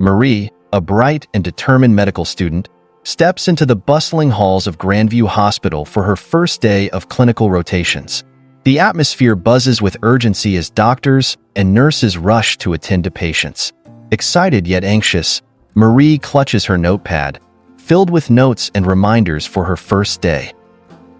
Marie, a bright and determined medical student, steps into the bustling halls of Grandview Hospital for her first day of clinical rotations. The atmosphere buzzes with urgency as doctors and nurses rush to attend to patients. Excited yet anxious, Marie clutches her notepad, filled with notes and reminders for her first day.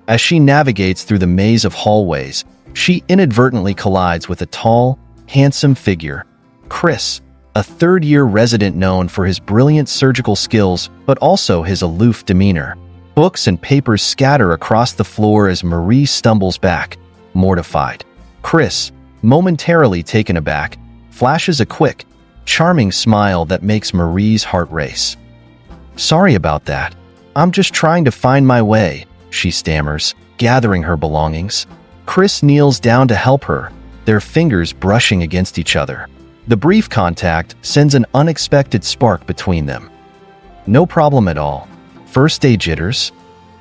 As she navigates through the maze of hallways, she inadvertently collides with a tall, handsome figure, Kris, a third-year resident known for his brilliant surgical skills but also his aloof demeanor. Books and papers scatter across the floor as Marie stumbles back, mortified. Kris, momentarily taken aback, flashes a quick, charming smile that makes Marie's heart race. "Sorry about that. I'm just trying to find my way," she stammers, gathering her belongings. Kris kneels down to help her, their fingers brushing against each other. The brief contact sends an unexpected spark between them. "No problem at all. First day jitters?"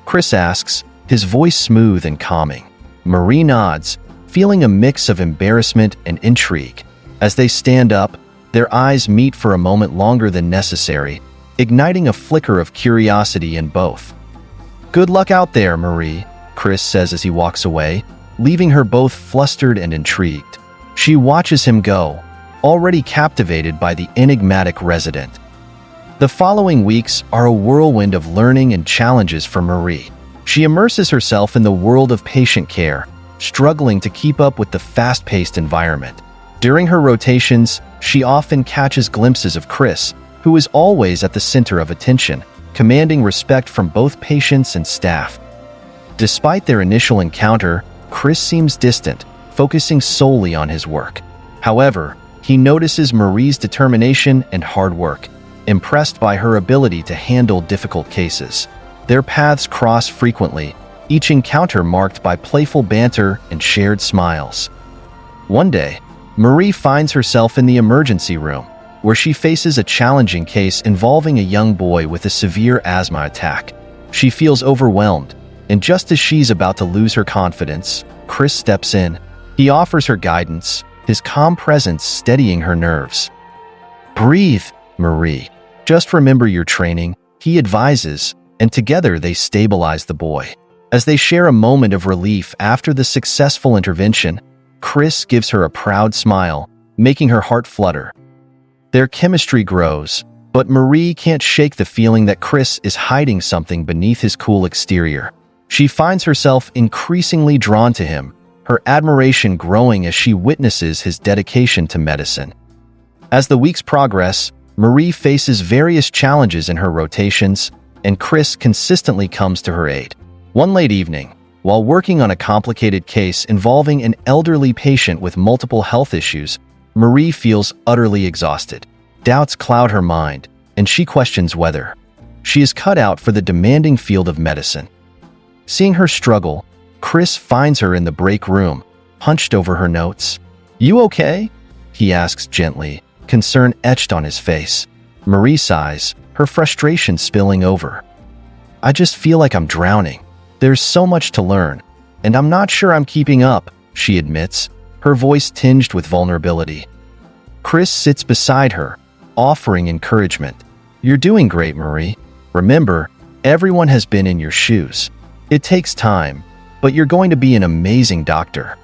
Kris asks, his voice smooth and calming. Marie nods, feeling a mix of embarrassment and intrigue. As they stand up, their eyes meet for a moment longer than necessary, igniting a flicker of curiosity in both. "Good luck out there, Marie," Kris says as he walks away, leaving her both flustered and intrigued. She watches him go, already captivated by the enigmatic resident. The following weeks are a whirlwind of learning and challenges for Marie. She immerses herself in the world of patient care, struggling to keep up with the fast-paced environment. During her rotations, she often catches glimpses of Kris, who is always at the center of attention, commanding respect from both patients and staff. Despite their initial encounter, Kris seems distant, focusing solely on his work. However, he notices Marie's determination and hard work, impressed by her ability to handle difficult cases. Their paths cross frequently, each encounter marked by playful banter and shared smiles. One day, Marie finds herself in the emergency room, where she faces a challenging case involving a young boy with a severe asthma attack. She feels overwhelmed, and just as she's about to lose her confidence, Kris steps in. He offers her guidance, his calm presence steadying her nerves. "Breathe, Marie. Just remember your training," he advises, and together they stabilize the boy. As they share a moment of relief after the successful intervention, Kris gives her a proud smile, making her heart flutter. Their chemistry grows, but Marie can't shake the feeling that Kris is hiding something beneath his cool exterior. She finds herself increasingly drawn to him, her admiration growing as she witnesses his dedication to medicine. As the weeks progress, Marie faces various challenges in her rotations, and Kris consistently comes to her aid. One late evening, while working on a complicated case involving an elderly patient with multiple health issues, Marie feels utterly exhausted. Doubts cloud her mind, and she questions whether she is cut out for the demanding field of medicine. Seeing her struggle, Kris finds her in the break room, hunched over her notes. "You okay?" he asks gently, concern etched on his face. Marie sighs, her frustration spilling over. "I just feel like I'm drowning. There's so much to learn, and I'm not sure I'm keeping up," she admits, her voice tinged with vulnerability. Kris sits beside her, offering encouragement. "You're doing great, Marie. Remember, everyone has been in your shoes. It takes time, but you're going to be an amazing doctor."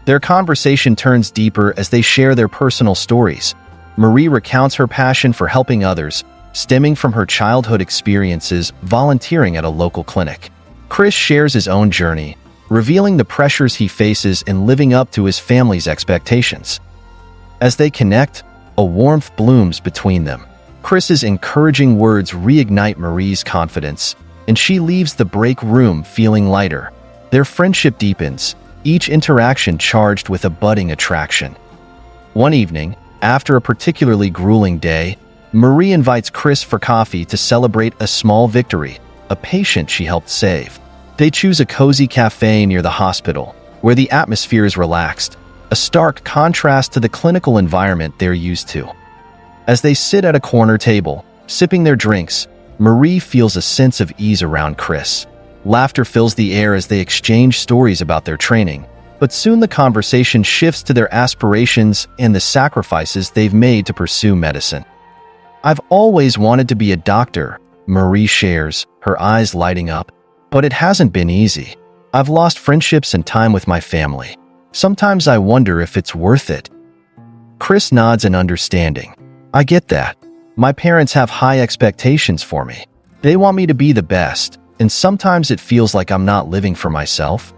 Their conversation turns deeper as they share their personal stories. Marie recounts her passion for helping others, stemming from her childhood experiences volunteering at a local clinic. Kris shares his own journey, revealing the pressures he faces in living up to his family's expectations. As they connect, a warmth blooms between them. Kris's encouraging words reignite Marie's confidence, and she leaves the break room feeling lighter. Their friendship deepens, each interaction charged with a budding attraction. One evening, after a particularly grueling day, Marie invites Kris for coffee to celebrate a small victory, a patient she helped save. They choose a cozy cafe near the hospital, where the atmosphere is relaxed, a stark contrast to the clinical environment they're used to. As they sit at a corner table, sipping their drinks, Marie feels a sense of ease around Kris. Laughter fills the air as they exchange stories about their training, but soon the conversation shifts to their aspirations and the sacrifices they've made to pursue medicine. I've always wanted to be a doctor, Marie shares, her eyes lighting up. But it hasn't been easy. I've lost friendships and time with my family. Sometimes I wonder if it's worth it. Kris nods in understanding. I get that. My parents have high expectations for me. They want me to be the best, and sometimes it feels like I'm not living for myself.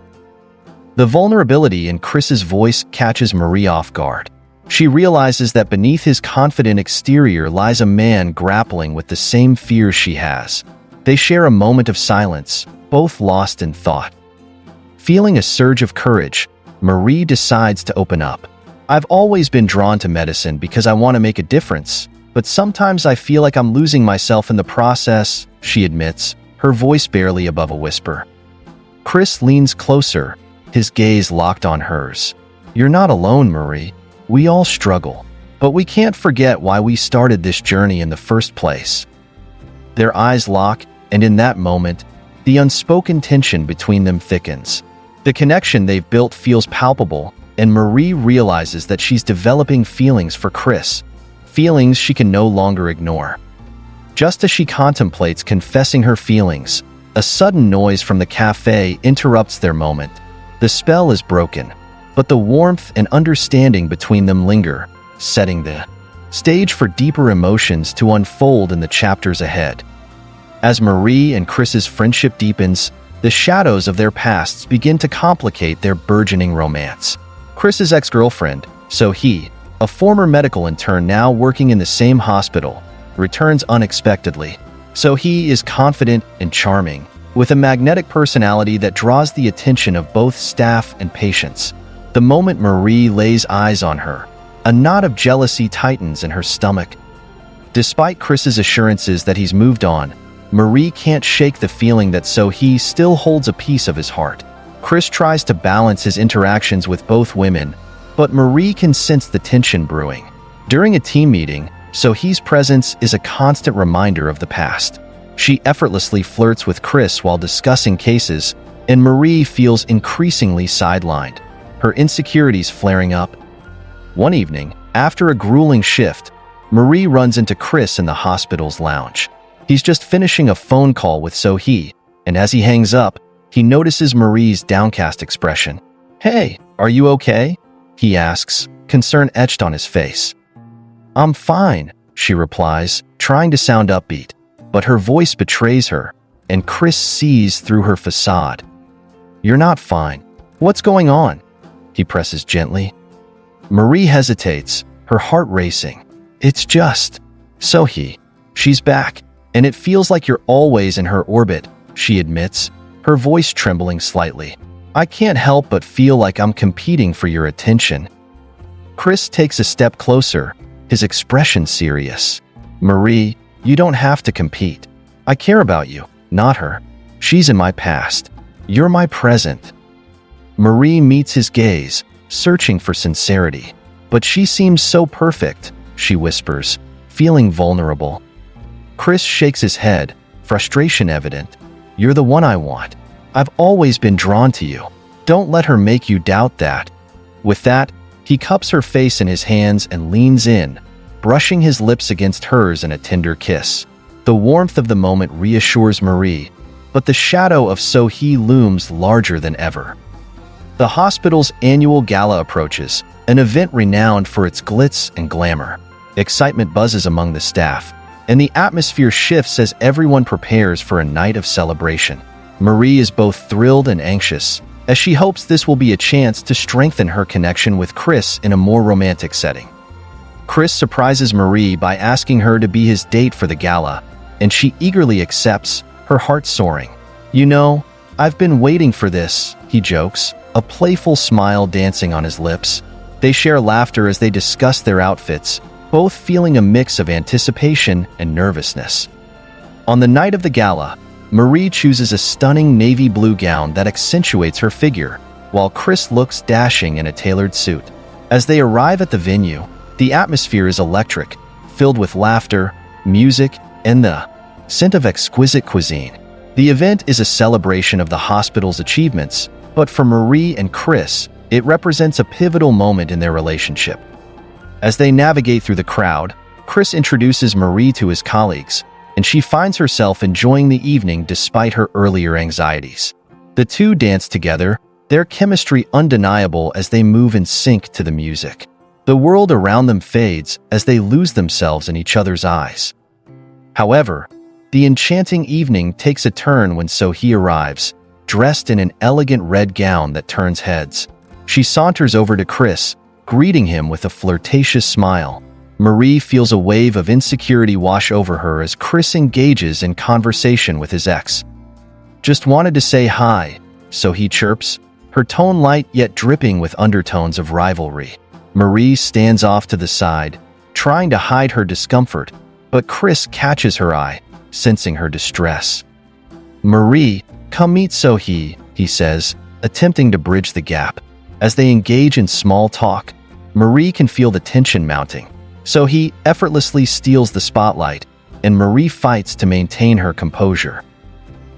The vulnerability in Kris's voice catches Marie off guard. She realizes that beneath his confident exterior lies a man grappling with the same fears she has. They share a moment of silence, both lost in thought. Feeling a surge of courage, Marie decides to open up. I've always been drawn to medicine because I want to make a difference, but sometimes I feel like I'm losing myself in the process, she admits, her voice barely above a whisper. Kris leans closer, his gaze locked on hers. You're not alone, Marie. We all struggle, but we can't forget why we started this journey in the first place. Their eyes lock, and in that moment, the unspoken tension between them thickens. The connection they've built feels palpable, and Marie realizes that she's developing feelings for Kris, feelings she can no longer ignore. Just as she contemplates confessing her feelings, a sudden noise from the cafe interrupts their moment. The spell is broken, but the warmth and understanding between them linger, setting the stage for deeper emotions to unfold in the chapters ahead. As Marie and Kris's friendship deepens, the shadows of their pasts begin to complicate their burgeoning romance. Kris's ex-girlfriend, So-hee, a former medical intern now working in the same hospital, returns unexpectedly. So-hee is confident and charming, with a magnetic personality that draws the attention of both staff and patients. The moment Marie lays eyes on her, a knot of jealousy tightens in her stomach. Despite Kris's assurances that he's moved on, Marie can't shake the feeling that So-hee still holds a piece of his heart. Kris tries to balance his interactions with both women, but Marie can sense the tension brewing. During a team meeting, So-hee's presence is a constant reminder of the past. She effortlessly flirts with Kris while discussing cases, and Marie feels increasingly sidelined, her insecurities flaring up. One evening, after a grueling shift, Marie runs into Kris in the hospital's lounge. He's just finishing a phone call with So-hee, and as he hangs up, he notices Marie's downcast expression. "Hey, are you okay?" he asks, concern etched on his face. "I'm fine," she replies, trying to sound upbeat, but her voice betrays her, and Kris sees through her facade. "You're not fine. What's going on?" he presses gently. Marie hesitates, her heart racing. "It's just So-hee. She's back, and it feels like you're always in her orbit," she admits, her voice trembling slightly. "I can't help but feel like I'm competing for your attention." Kris takes a step closer, his expression serious. "Marie, you don't have to compete. I care about you, not her. She's in my past. You're my present." Marie meets his gaze, searching for sincerity. "But she seems so perfect," she whispers, feeling vulnerable. Kris shakes his head, frustration evident. "You're the one I want. I've always been drawn to you. Don't let her make you doubt that." With that, he cups her face in his hands and leans in, brushing his lips against hers in a tender kiss. The warmth of the moment reassures Marie, but the shadow of So-hee looms larger than ever. The hospital's annual gala approaches, an event renowned for its glitz and glamour. Excitement buzzes among the staff, and the atmosphere shifts as everyone prepares for a night of celebration. Marie is both thrilled and anxious, as she hopes this will be a chance to strengthen her connection with Kris in a more romantic setting. Kris surprises Marie by asking her to be his date for the gala, and she eagerly accepts, her heart soaring. "You know, I've been waiting for this," he jokes, a playful smile dancing on his lips. They share laughter as they discuss their outfits, both feeling a mix of anticipation and nervousness. On the night of the gala, Marie chooses a stunning navy blue gown that accentuates her figure, while Kris looks dashing in a tailored suit. As they arrive at the venue, the atmosphere is electric, filled with laughter, music, and the scent of exquisite cuisine. The event is a celebration of the hospital's achievements, but for Marie and Kris, it represents a pivotal moment in their relationship. As they navigate through the crowd, Kris introduces Marie to his colleagues, and she finds herself enjoying the evening despite her earlier anxieties. The two dance together, their chemistry undeniable as they move in sync to the music. The world around them fades as they lose themselves in each other's eyes. However, the enchanting evening takes a turn when Sohee arrives, dressed in an elegant red gown that turns heads. She saunters over to Kris, greeting him with a flirtatious smile. Marie feels a wave of insecurity wash over her as Kris engages in conversation with his ex. "Just wanted to say hi," Sohee chirps, her tone light yet dripping with undertones of rivalry. Marie stands off to the side, trying to hide her discomfort, but Kris catches her eye, sensing her distress. "Marie, come meet Sohee," he says, attempting to bridge the gap. As they engage in small talk, Marie can feel the tension mounting. Sohee effortlessly steals the spotlight, and Marie fights to maintain her composure.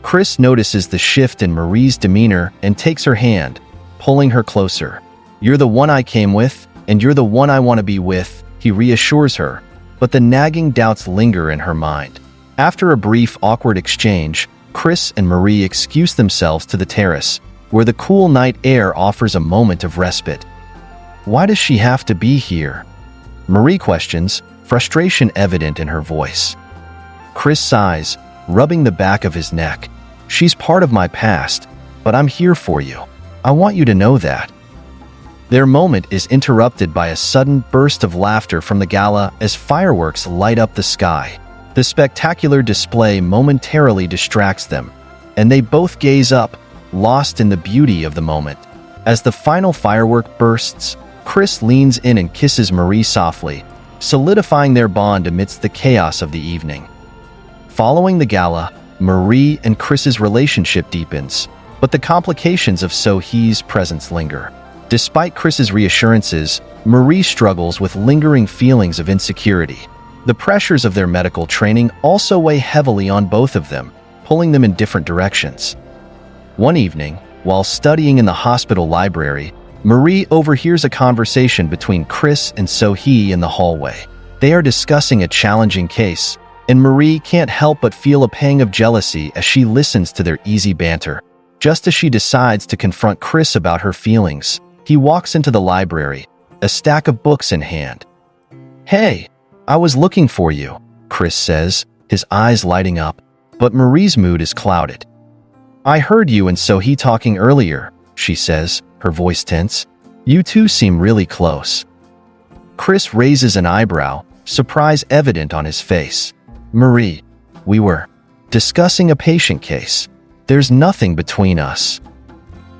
Kris notices the shift in Marie's demeanor and takes her hand, pulling her closer. "You're the one I came with, and you're the one I want to be with," he reassures her, but the nagging doubts linger in her mind. After a brief, awkward exchange, Kris and Marie excuse themselves to the terrace, where the cool night air offers a moment of respite. "Why does she have to be here?" Marie questions, frustration evident in her voice. Kris sighs, rubbing the back of his neck. "She's part of my past, but I'm here for you. I want you to know that." Their moment is interrupted by a sudden burst of laughter from the gala as fireworks light up the sky. The spectacular display momentarily distracts them, and they both gaze up, lost in the beauty of the moment. As the final firework bursts, Kris leans in and kisses Marie softly, solidifying their bond amidst the chaos of the evening. Following the gala, Marie and Kris's relationship deepens, but the complications of Sohee's presence linger. Despite Kris's reassurances, Marie struggles with lingering feelings of insecurity. The pressures of their medical training also weigh heavily on both of them, pulling them in different directions. One evening, while studying in the hospital library, Marie overhears a conversation between Kris and Sohee in the hallway. They are discussing a challenging case, and Marie can't help but feel a pang of jealousy as she listens to their easy banter. Just as she decides to confront Kris about her feelings, he walks into the library, a stack of books in hand. "Hey, I was looking for you," Kris says, his eyes lighting up, but Marie's mood is clouded. "I heard you and Sohee talking earlier," she says, her voice tense. "You two seem really close." Kris raises an eyebrow, surprise evident on his face. "Marie, we were discussing a patient case. There's nothing between us."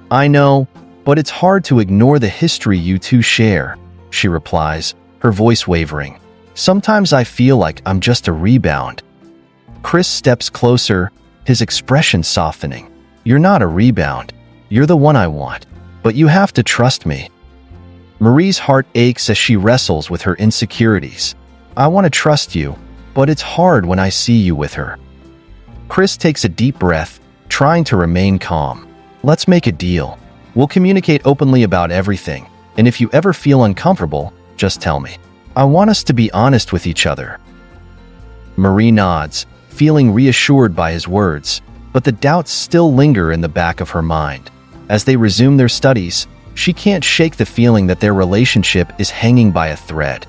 "I know, but it's hard to ignore the history you two share," she replies, her voice wavering. "Sometimes I feel like I'm just a rebound." Kris steps closer, his expression softening. "You're not a rebound. You're the one I want. But you have to trust me." Marie's heart aches as she wrestles with her insecurities. "I want to trust you, but it's hard when I see you with her." Kris takes a deep breath, trying to remain calm. "Let's make a deal. We'll communicate openly about everything, and if you ever feel uncomfortable, just tell me. I want us to be honest with each other." Marie nods, feeling reassured by his words, but the doubts still linger in the back of her mind. As they resume their studies, she can't shake the feeling that their relationship is hanging by a thread.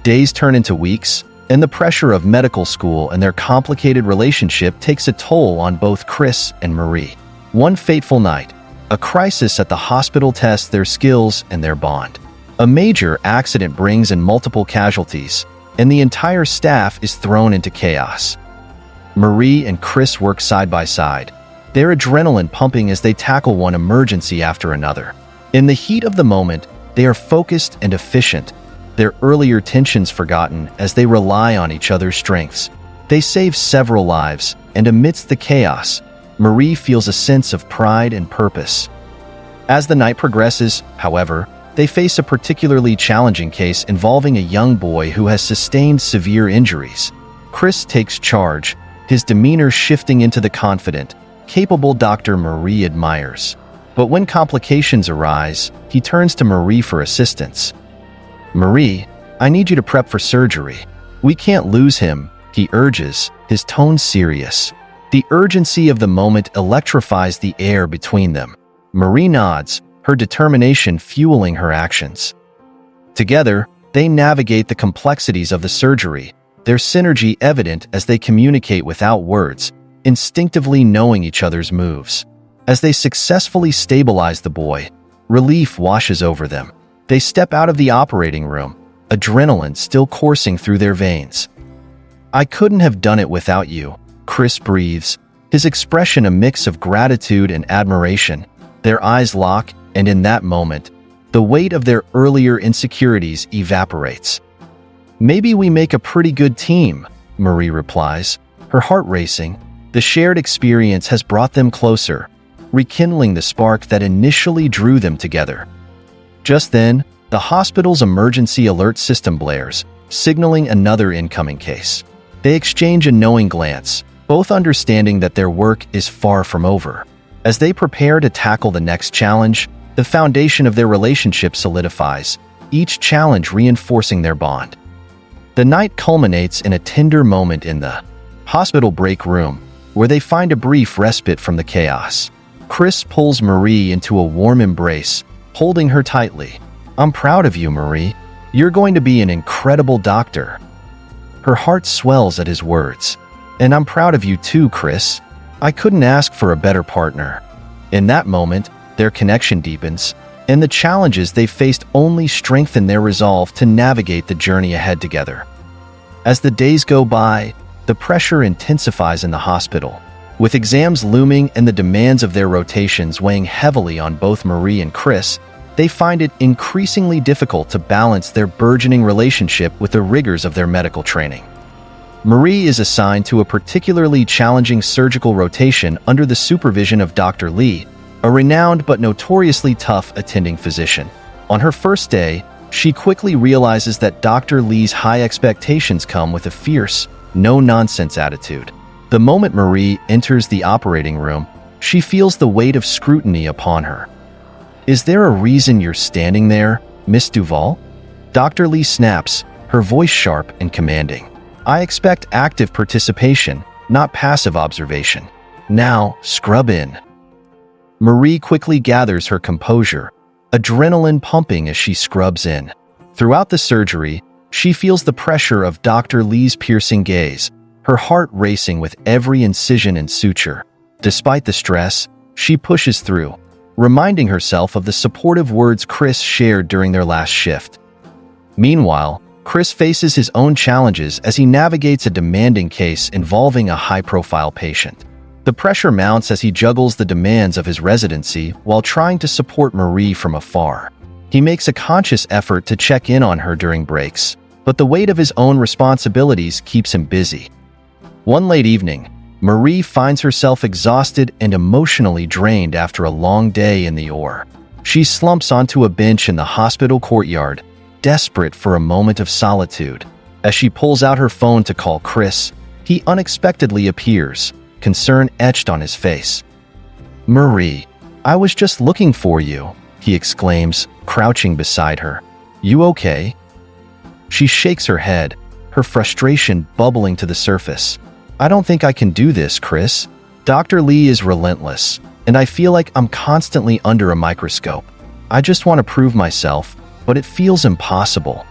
Days turn into weeks, and the pressure of medical school and their complicated relationship takes a toll on both Kris and Marie. One fateful night, a crisis at the hospital tests their skills and their bond. A major accident brings in multiple casualties, and the entire staff is thrown into chaos. Marie and Kris work side by side, their adrenaline pumping as they tackle one emergency after another. In the heat of the moment, they are focused and efficient, their earlier tensions forgotten as they rely on each other's strengths. They save several lives, and amidst the chaos, Marie feels a sense of pride and purpose. As the night progresses, however, they face a particularly challenging case involving a young boy who has sustained severe injuries. Kris takes charge, his demeanor shifting into the confident, capable Dr. Marie admires. But when complications arise, he turns to Marie for assistance. "Marie, I need you to prep for surgery." "We can't lose him," he urges, his tone serious. The urgency of the moment electrifies the air between them. Marie nods, her determination fueling her actions. Together, they navigate the complexities of the surgery, their synergy evident as they communicate without words, instinctively knowing each other's moves. As they successfully stabilize the boy, relief washes over them. They step out of the operating room, adrenaline still coursing through their veins. "I couldn't have done it without you," Kris breathes, his expression a mix of gratitude and admiration. Their eyes lock, and in that moment, the weight of their earlier insecurities evaporates. "Maybe we make a pretty good team," Marie replies, her heart racing. The shared experience has brought them closer, rekindling the spark that initially drew them together. Just then, the hospital's emergency alert system blares, signaling another incoming case. They exchange a knowing glance, both understanding that their work is far from over. As they prepare to tackle the next challenge, the foundation of their relationship solidifies, each challenge reinforcing their bond. The night culminates in a tender moment in the hospital break room, where they find a brief respite from the chaos. Kris pulls Marie into a warm embrace, holding her tightly. "I'm proud of you, Marie. You're going to be an incredible doctor." Her heart swells at his words. "And I'm proud of you too, Kris. I couldn't ask for a better partner." In that moment, their connection deepens, and the challenges they faced only strengthen their resolve to navigate the journey ahead together. As the days go by, the pressure intensifies in the hospital, with exams looming and the demands of their rotations weighing heavily on both Marie and Kris. They find it increasingly difficult to balance their burgeoning relationship with the rigors of their medical training. Marie is assigned to a particularly challenging surgical rotation under the supervision of Dr. Lee, a renowned but notoriously tough attending physician. On her first day, she quickly realizes that Dr. Lee's high expectations come with a fierce, no-nonsense attitude. The moment Marie enters the operating room, she feels the weight of scrutiny upon her. "Is there a reason you're standing there, Miss Duval?" Dr. Lee snaps, her voice sharp and commanding. "I expect active participation, not passive observation. Now, scrub in." Marie quickly gathers her composure, adrenaline pumping as she scrubs in. Throughout the surgery, she feels the pressure of Dr. Lee's piercing gaze, her heart racing with every incision and suture. Despite the stress, she pushes through, reminding herself of the supportive words Kris shared during their last shift. Meanwhile, Kris faces his own challenges as he navigates a demanding case involving a high-profile patient. The pressure mounts as he juggles the demands of his residency while trying to support Marie from afar. He makes a conscious effort to check in on her during breaks, but the weight of his own responsibilities keeps him busy. One late evening, Marie finds herself exhausted and emotionally drained after a long day in the OR. She slumps onto a bench in the hospital courtyard, desperate for a moment of solitude. As she pulls out her phone to call Kris, he unexpectedly appears, concern etched on his face. "Marie, I was just looking for you," he exclaims, crouching beside her. "You okay?" She shakes her head, her frustration bubbling to the surface. "I don't think I can do this, Kris. Dr. Lee is relentless, and I feel like I'm constantly under a microscope. I just want to prove myself, but it feels impossible."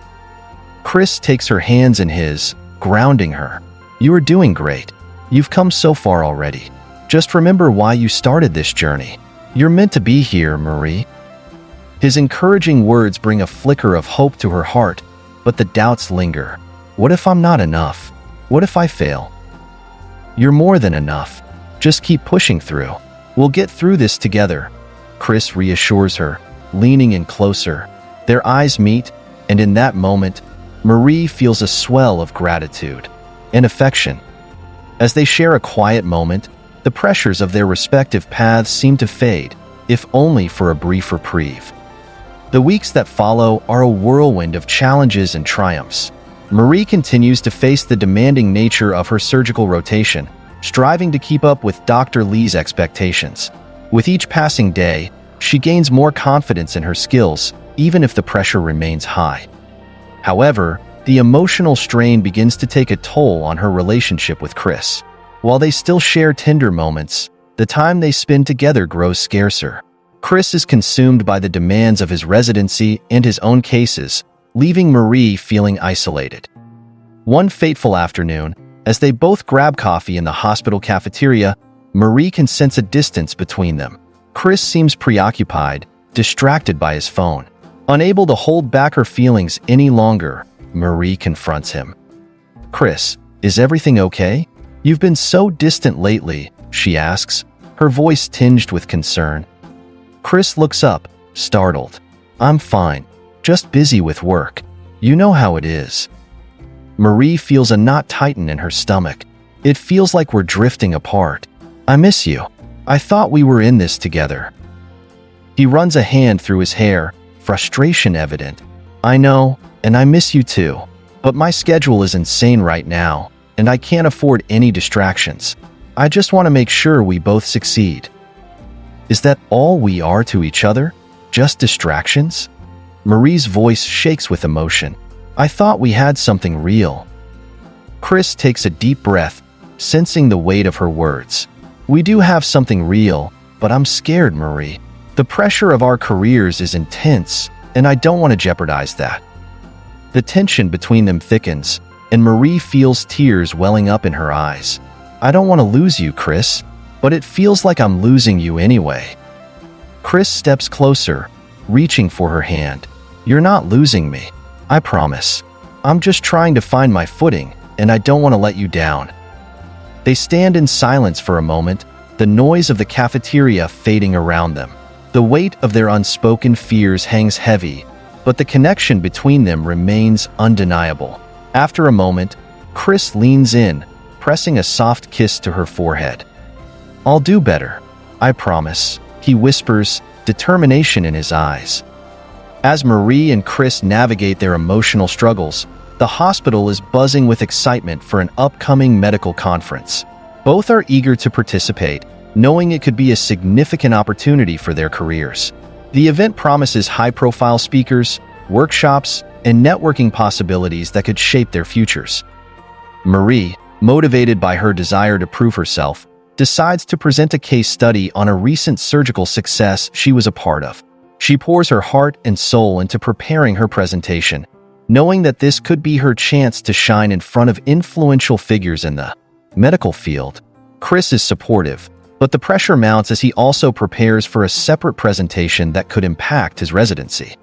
Kris takes her hands in his, grounding her. "You are doing great. You've come so far already. Just remember why you started this journey. You're meant to be here, Marie." His encouraging words bring a flicker of hope to her heart, but the doubts linger. What if I'm not enough? What if I fail? "You're more than enough. Just keep pushing through. We'll get through this together," Kris reassures her, leaning in closer. Their eyes meet, and in that moment, Marie feels a swell of gratitude and affection. As they share a quiet moment, the pressures of their respective paths seem to fade, if only for a brief reprieve. The weeks that follow are a whirlwind of challenges and triumphs. Marie continues to face the demanding nature of her surgical rotation, striving to keep up with Dr. Lee's expectations. With each passing day, she gains more confidence in her skills, even if the pressure remains high. However, the emotional strain begins to take a toll on her relationship with Kris. While they still share tender moments, the time they spend together grows scarcer. Kris is consumed by the demands of his residency and his own cases, leaving Marie feeling isolated. One fateful afternoon, as they both grab coffee in the hospital cafeteria, Marie can sense a distance between them. Kris seems preoccupied, distracted by his phone. Unable to hold back her feelings any longer, Marie confronts him. "Kris, is everything okay? You've been so distant lately," she asks, her voice tinged with concern. Kris looks up, startled. "I'm fine, just busy with work. You know how it is." Marie feels a knot tighten in her stomach. "It feels like we're drifting apart. I miss you. I thought we were in this together." He runs a hand through his hair, frustration evident. "I know, and I miss you too. But my schedule is insane right now, and I can't afford any distractions. I just want to make sure we both succeed." "Is that all we are to each other? Just distractions?" Marie's voice shakes with emotion. "I thought we had something real." Kris takes a deep breath, sensing the weight of her words. "We do have something real, but I'm scared, Marie. The pressure of our careers is intense, and I don't want to jeopardize that." The tension between them thickens, and Marie feels tears welling up in her eyes. "I don't want to lose you, Kris, but it feels like I'm losing you anyway." Kris steps closer, reaching for her hand. "You're not losing me. I promise. I'm just trying to find my footing, and I don't want to let you down." They stand in silence for a moment, the noise of the cafeteria fading around them. The weight of their unspoken fears hangs heavy, but the connection between them remains undeniable. After a moment, Kris leans in, pressing a soft kiss to her forehead. "I'll do better. I promise," he whispers, determination in his eyes. As Marie and Kris navigate their emotional struggles, the hospital is buzzing with excitement for an upcoming medical conference. Both are eager to participate, knowing it could be a significant opportunity for their careers. The event promises high-profile speakers, workshops, and networking possibilities that could shape their futures. Marie, motivated by her desire to prove herself, decides to present a case study on a recent surgical success she was a part of. She pours her heart and soul into preparing her presentation, knowing that this could be her chance to shine in front of influential figures in the medical field. Kris is supportive, but the pressure mounts as he also prepares for a separate presentation that could impact his residency.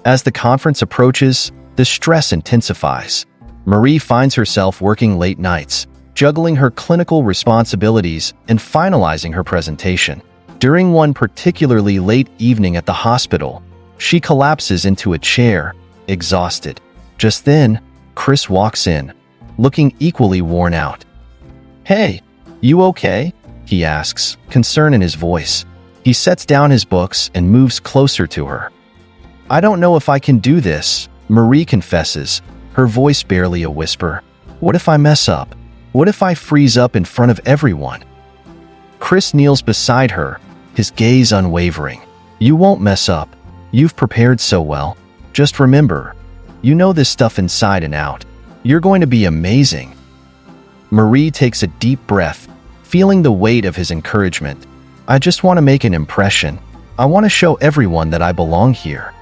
As the conference approaches, the stress intensifies. Marie finds herself working late nights, juggling her clinical responsibilities and finalizing her presentation. During one particularly late evening at the hospital, she collapses into a chair, exhausted. Just then, Kris walks in, looking equally worn out. "Hey, you okay?" he asks, concern in his voice. He sets down his books and moves closer to her. "I don't know if I can do this," Marie confesses, her voice barely a whisper. "What if I mess up? What if I freeze up in front of everyone?" Kris kneels beside her, his gaze unwavering. "You won't mess up. You've prepared so well. Just remember, you know this stuff inside and out. You're going to be amazing." Marie takes a deep breath, feeling the weight of his encouragement. "I just want to make an impression. I want to show everyone that I belong here."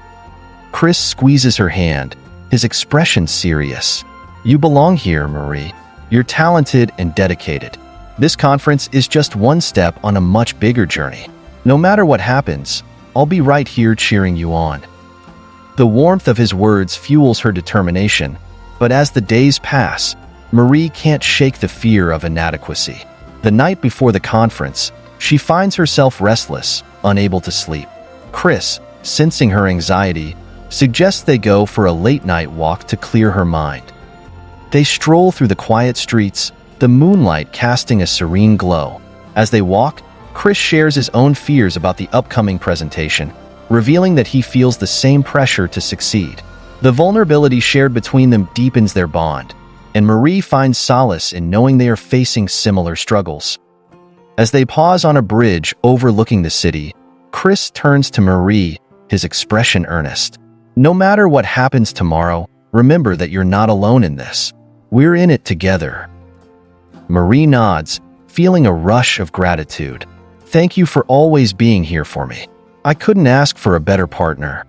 Kris squeezes her hand, his expression serious. "You belong here, Marie. You're talented and dedicated. This conference is just one step on a much bigger journey. No matter what happens, I'll be right here cheering you on." The warmth of his words fuels her determination, but as the days pass, Marie can't shake the fear of inadequacy. The night before the conference, she finds herself restless, unable to sleep. Kris, sensing her anxiety, suggests they go for a late-night walk to clear her mind. They stroll through the quiet streets, the moonlight casting a serene glow. As they walk, Kris shares his own fears about the upcoming presentation, revealing that he feels the same pressure to succeed. The vulnerability shared between them deepens their bond, and Marie finds solace in knowing they are facing similar struggles. As they pause on a bridge overlooking the city, Kris turns to Marie, his expression earnest. "No matter what happens tomorrow, Remember that you're not alone in this. We're in it together." Marie nods, feeling a rush of gratitude. "Thank you for always being here for me. I couldn't ask for a better partner."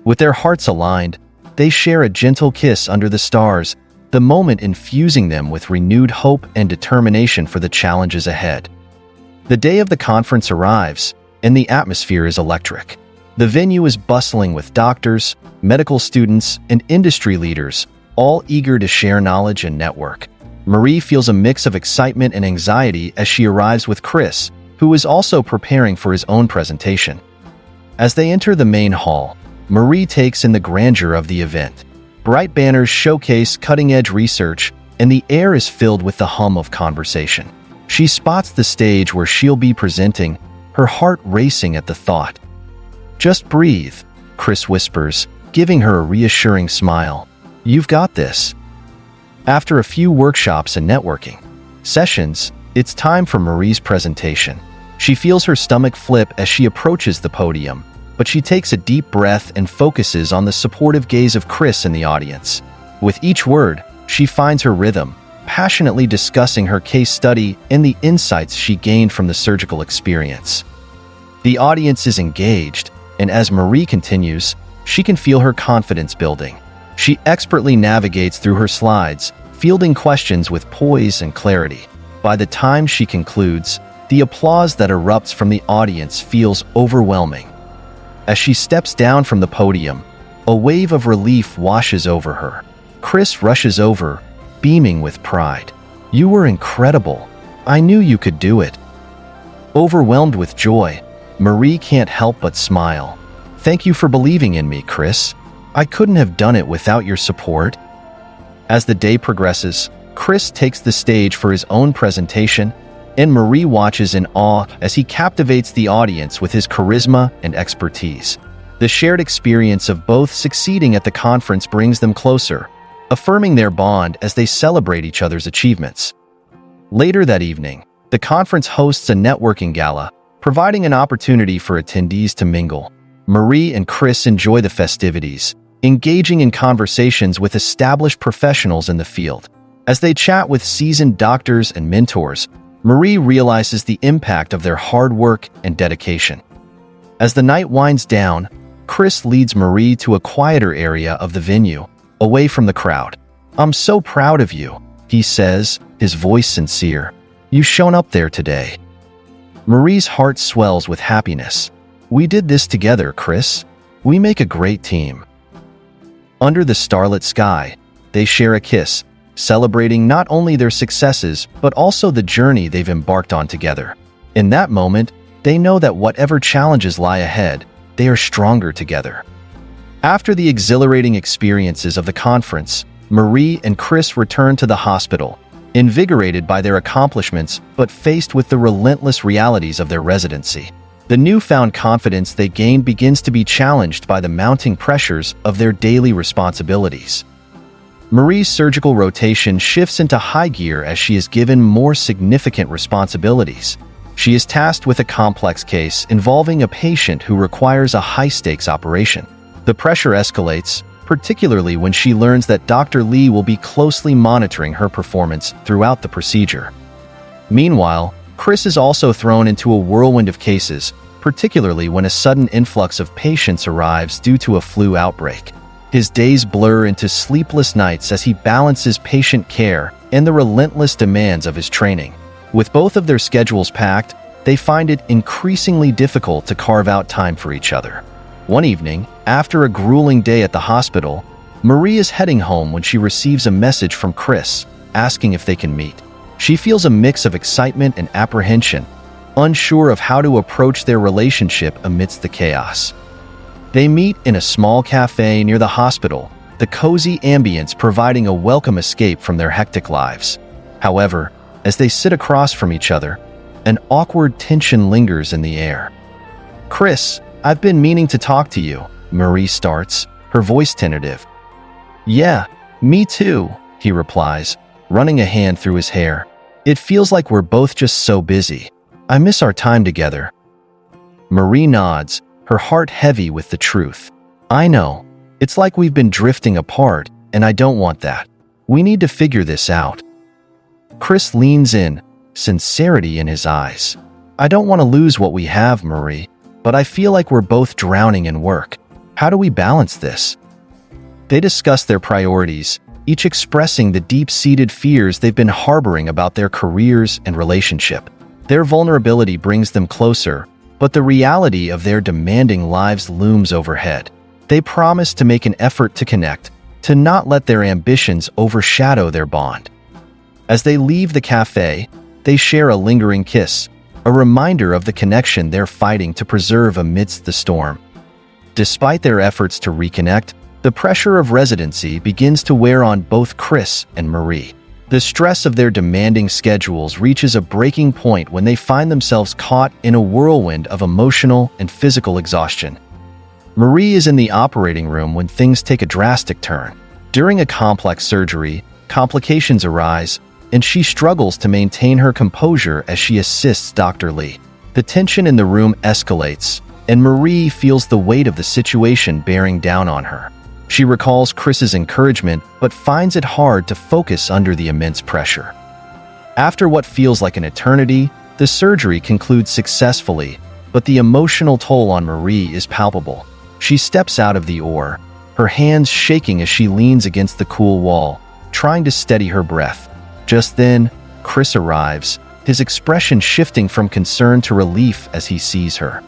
With their hearts aligned, they share a gentle kiss under the stars, the moment infusing them with renewed hope and determination for the challenges ahead. The day of the conference arrives, and the atmosphere is electric. The venue is bustling with doctors, medical students, and industry leaders, all eager to share knowledge and network. Marie feels a mix of excitement and anxiety as she arrives with Kris, who is also preparing for his own presentation. As they enter the main hall, Marie takes in the grandeur of the event. Bright banners showcase cutting-edge research, and the air is filled with the hum of conversation. She spots the stage where she'll be presenting, her heart racing at the thought. "Just breathe," Kris whispers, giving her a reassuring smile. "You've got this." After a few workshops and networking sessions, it's time for Marie's presentation. She feels her stomach flip as she approaches the podium, but she takes a deep breath and focuses on the supportive gaze of Kris in the audience. With each word, she finds her rhythm, passionately discussing her case study and the insights she gained from the surgical experience. The audience is engaged, and as Marie continues, she can feel her confidence building. She expertly navigates through her slides, fielding questions with poise and clarity. By the time she concludes, the applause that erupts from the audience feels overwhelming. As she steps down from the podium, a wave of relief washes over her. Kris rushes over, beaming with pride. "You were incredible. I knew you could do it." Overwhelmed with joy, Marie can't help but smile. "Thank you for believing in me, Kris. I couldn't have done it without your support." As the day progresses, Kris takes the stage for his own presentation, and Marie watches in awe as he captivates the audience with his charisma and expertise. The shared experience of both succeeding at the conference brings them closer, affirming their bond as they celebrate each other's achievements. Later that evening, the conference hosts a networking gala, providing an opportunity for attendees to mingle. Marie and Kris enjoy the festivities, engaging in conversations with established professionals in the field. As they chat with seasoned doctors and mentors, Marie realizes the impact of their hard work and dedication. As the night winds down, Kris leads Marie to a quieter area of the venue, away from the crowd. "I'm so proud of you," he says, his voice sincere. "You've shown up there today." Marie's heart swells with happiness. "We did this together, Kris. We make a great team." Under the starlit sky, they share a kiss, celebrating not only their successes but also the journey they've embarked on together. In that moment, they know that whatever challenges lie ahead, they are stronger together. After the exhilarating experiences of the conference, Marie and Kris return to the hospital, invigorated by their accomplishments but faced with the relentless realities of their residency. The newfound confidence they gained begins to be challenged by the mounting pressures of their daily responsibilities. Marie's surgical rotation shifts into high gear as she is given more significant responsibilities. She is tasked with a complex case involving a patient who requires a high-stakes operation. The pressure escalates, particularly when she learns that Dr. Lee will be closely monitoring her performance throughout the procedure. Meanwhile, Kris is also thrown into a whirlwind of cases, particularly when a sudden influx of patients arrives due to a flu outbreak. His days blur into sleepless nights as he balances patient care and the relentless demands of his training. With both of their schedules packed, they find it increasingly difficult to carve out time for each other. One evening, after a grueling day at the hospital, Marie is heading home when she receives a message from Kris, asking if they can meet. She feels a mix of excitement and apprehension, unsure of how to approach their relationship amidst the chaos. They meet in a small cafe near the hospital, the cozy ambience providing a welcome escape from their hectic lives. However, as they sit across from each other, an awkward tension lingers in the air. "Kris, I've been meaning to talk to you," Marie starts, her voice tentative. "Yeah, me too," he replies, running a hand through his hair. "It feels like we're both just so busy. I miss our time together." Marie nods, her heart heavy with the truth. "I know. It's like we've been drifting apart, and I don't want that. We need to figure this out." Kris leans in, sincerity in his eyes. "I don't want to lose what we have, Marie, but I feel like we're both drowning in work. How do we balance this?" They discuss their priorities, each expressing the deep-seated fears they've been harboring about their careers and relationship. Their vulnerability brings them closer, but the reality of their demanding lives looms overhead. They promise to make an effort to connect, to not let their ambitions overshadow their bond. As they leave the cafe, they share a lingering kiss, a reminder of the connection they're fighting to preserve amidst the storm. Despite their efforts to reconnect, the pressure of residency begins to wear on both Kris and Marie. The stress of their demanding schedules reaches a breaking point when they find themselves caught in a whirlwind of emotional and physical exhaustion. Marie is in the operating room when things take a drastic turn. During a complex surgery, complications arise, and she struggles to maintain her composure as she assists Dr. Lee. The tension in the room escalates, and Marie feels the weight of the situation bearing down on her. She recalls Kris's encouragement, but finds it hard to focus under the immense pressure. After what feels like an eternity, the surgery concludes successfully, but the emotional toll on Marie is palpable. She steps out of the OR, her hands shaking as she leans against the cool wall, trying to steady her breath. Just then, Kris arrives, his expression shifting from concern to relief as he sees her.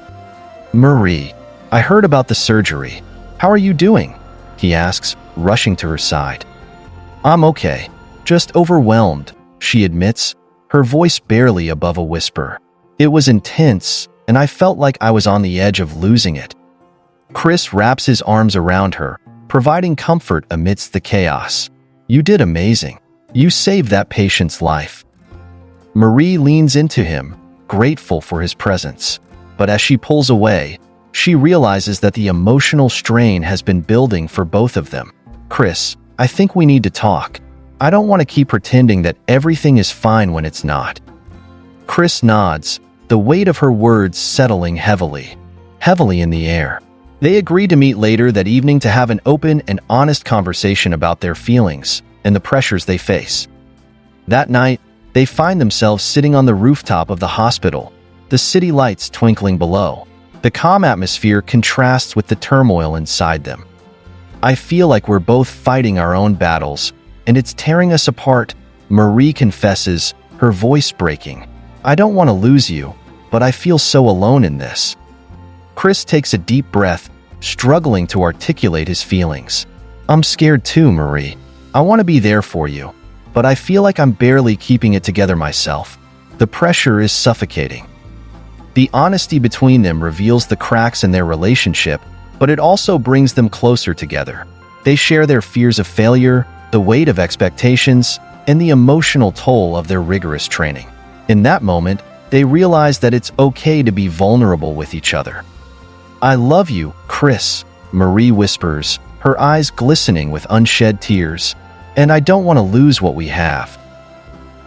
"Marie, I heard about the surgery. How are you doing?" he asks, rushing to her side. "I'm okay, just overwhelmed," she admits, her voice barely above a whisper. "It was intense, and I felt like I was on the edge of losing it." Kris wraps his arms around her, providing comfort amidst the chaos. "You did amazing. You saved that patient's life." Marie leans into him, grateful for his presence. But as she pulls away, she realizes that the emotional strain has been building for both of them. "Kris, I think we need to talk. I don't want to keep pretending that everything is fine when it's not." Kris nods, the weight of her words settling heavily in the air. They agree to meet later that evening to have an open and honest conversation about their feelings and the pressures they face. That night, they find themselves sitting on the rooftop of the hospital, the city lights twinkling below. The calm atmosphere contrasts with the turmoil inside them. "I feel like we're both fighting our own battles, and it's tearing us apart," Marie confesses, her voice breaking. "I don't want to lose you, but I feel so alone in this." Kris takes a deep breath, struggling to articulate his feelings. "I'm scared too, Marie. I want to be there for you, but I feel like I'm barely keeping it together myself. The pressure is suffocating." The honesty between them reveals the cracks in their relationship, but it also brings them closer together. They share their fears of failure, the weight of expectations, and the emotional toll of their rigorous training. In that moment, they realize that it's okay to be vulnerable with each other. "I love you, Kris," Marie whispers, her eyes glistening with unshed tears, "and I don't want to lose what we have."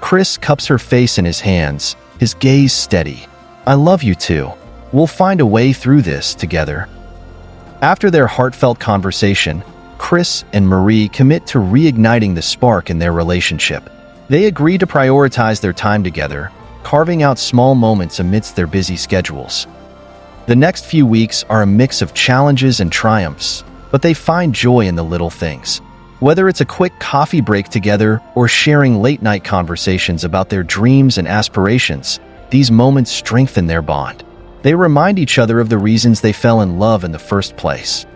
Kris cups her face in his hands, his gaze steady. "I love you too. We'll find a way through this together." After their heartfelt conversation, Kris and Marie commit to reigniting the spark in their relationship. They agree to prioritize their time together, carving out small moments amidst their busy schedules. The next few weeks are a mix of challenges and triumphs, but they find joy in the little things. Whether it's a quick coffee break together or sharing late-night conversations about their dreams and aspirations, these moments strengthen their bond. They remind each other of the reasons they fell in love in the first place.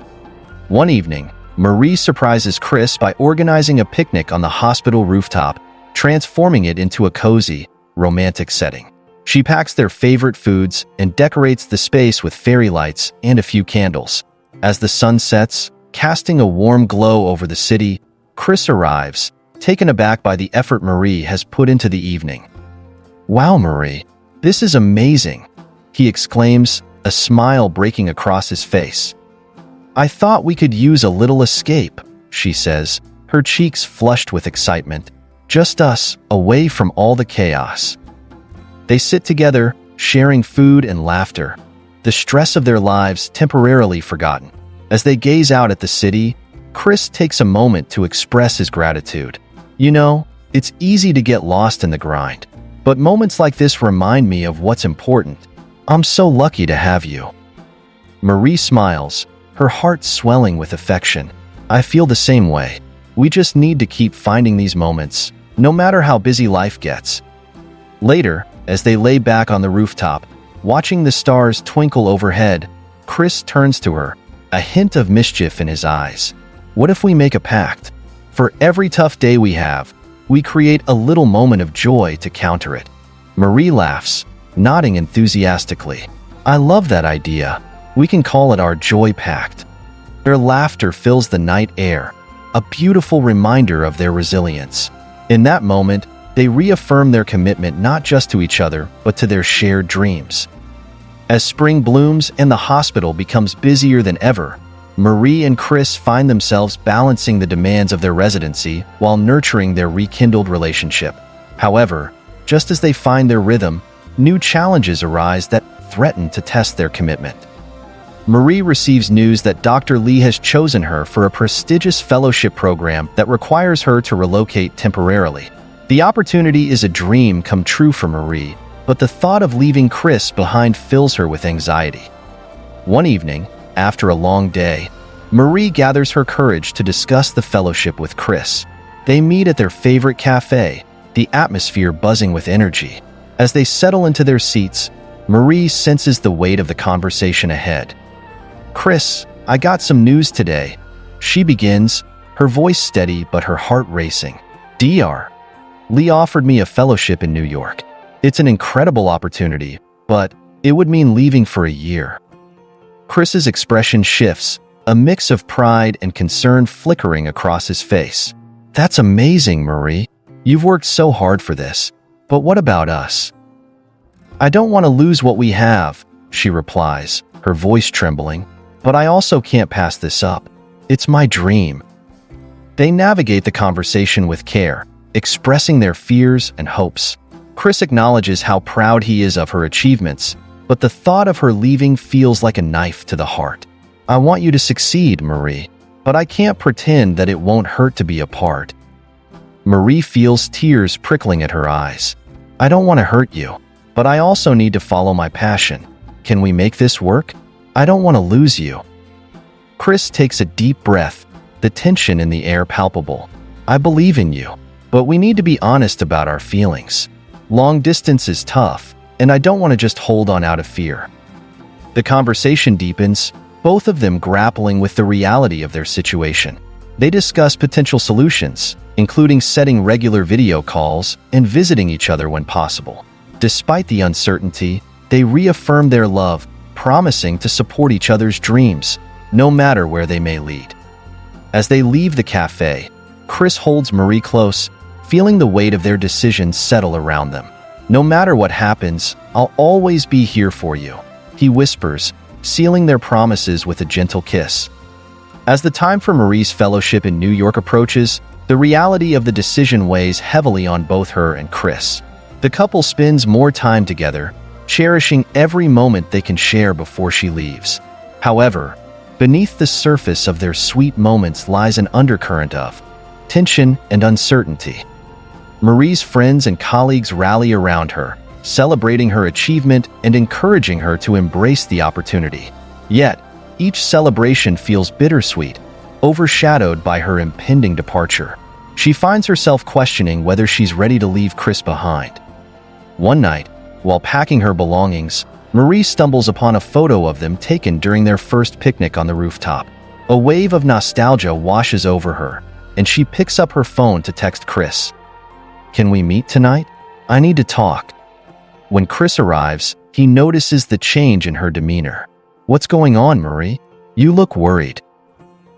One evening, Marie surprises Kris by organizing a picnic on the hospital rooftop, transforming it into a cozy, romantic setting. She packs their favorite foods and decorates the space with fairy lights and a few candles. As the sun sets, casting a warm glow over the city, Kris arrives, taken aback by the effort Marie has put into the evening. "Wow, Marie, this is amazing," he exclaims, a smile breaking across his face. "I thought we could use a little escape," she says, her cheeks flushed with excitement. "Just us, away from all the chaos." They sit together, sharing food and laughter, the stress of their lives temporarily forgotten. As they gaze out at the city, Kris takes a moment to express his gratitude. You know, it's easy to get lost in the grind, but moments like this remind me of what's important. I'm so lucky to have you. Marie smiles, her heart swelling with affection. I feel the same way. We just need to keep finding these moments, no matter how busy life gets. Later, as they lay back on the rooftop, watching the stars twinkle overhead, Kris turns to her, a hint of mischief in his eyes. What if we make a pact? For every tough day we have, we create a little moment of joy to counter it. Marie laughs, nodding enthusiastically. I love that idea. We can call it our Joy Pact. Their laughter fills the night air, a beautiful reminder of their resilience. In that moment, they reaffirm their commitment not just to each other, but to their shared dreams. As spring blooms and the hospital becomes busier than ever, Marie and Kris find themselves balancing the demands of their residency while nurturing their rekindled relationship. However, just as they find their rhythm, new challenges arise that threaten to test their commitment. Marie receives news that Dr. Lee has chosen her for a prestigious fellowship program that requires her to relocate temporarily. The opportunity is a dream come true for Marie, but the thought of leaving Kris behind fills her with anxiety. One evening, after a long day, Marie gathers her courage to discuss the fellowship with Kris. They meet at their favorite cafe, the atmosphere buzzing with energy. As they settle into their seats, Marie senses the weight of the conversation ahead. Kris, I got some news today. She begins, her voice steady but her heart racing. Dr. Lee offered me a fellowship in New York. It's an incredible opportunity, but it would mean leaving for a year. Kris's expression shifts, a mix of pride and concern flickering across his face. That's amazing, Marie. You've worked so hard for this. But what about us? I don't want to lose what we have, she replies, her voice trembling. But I also can't pass this up. It's my dream. They navigate the conversation with care, expressing their fears and hopes. Kris acknowledges how proud he is of her achievements, but the thought of her leaving feels like a knife to the heart. I want you to succeed, Marie, but I can't pretend that it won't hurt to be apart. Marie feels tears prickling at her eyes. I don't want to hurt you, but I also need to follow my passion. Can we make this work? I don't want to lose you. Kris takes a deep breath, the tension in the air palpable. I believe in you, but we need to be honest about our feelings. Long distance is tough, and I don't want to just hold on out of fear. The conversation deepens, both of them grappling with the reality of their situation. They discuss potential solutions, including setting regular video calls and visiting each other when possible. Despite the uncertainty, they reaffirm their love, promising to support each other's dreams, no matter where they may lead. As they leave the cafe, Kris holds Marie close, feeling the weight of their decisions settle around them. No matter what happens, I'll always be here for you, he whispers, sealing their promises with a gentle kiss. As the time for Marie's fellowship in New York approaches, the reality of the decision weighs heavily on both her and Kris. The couple spends more time together, cherishing every moment they can share before she leaves. However, beneath the surface of their sweet moments lies an undercurrent of tension and uncertainty. Marie's friends and colleagues rally around her, celebrating her achievement and encouraging her to embrace the opportunity. Yet, each celebration feels bittersweet, overshadowed by her impending departure. She finds herself questioning whether she's ready to leave Kris behind. One night, while packing her belongings, Marie stumbles upon a photo of them taken during their first picnic on the rooftop. A wave of nostalgia washes over her, and she picks up her phone to text Kris. Can we meet tonight? I need to talk. When Kris arrives, he notices the change in her demeanor. What's going on, Marie? You look worried.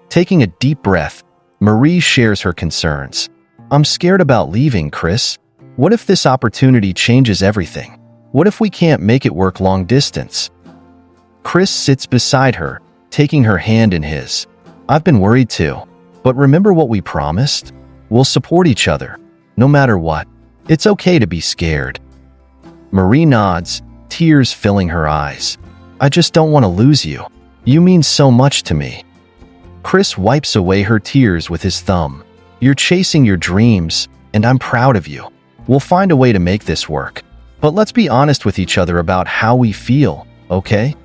Taking a deep breath, Marie shares her concerns. I'm scared about leaving, Kris. What if this opportunity changes everything? What if we can't make it work long distance? Kris sits beside her, taking her hand in his. I've been worried too, but remember what we promised? We'll support each other, no matter what. It's okay to be scared. Marie nods, tears filling her eyes. I just don't want to lose you. You mean so much to me. Kris wipes away her tears with his thumb. "You're chasing your dreams, and I'm proud of you. We'll find a way to make this work. But let's be honest with each other about how we feel, okay?"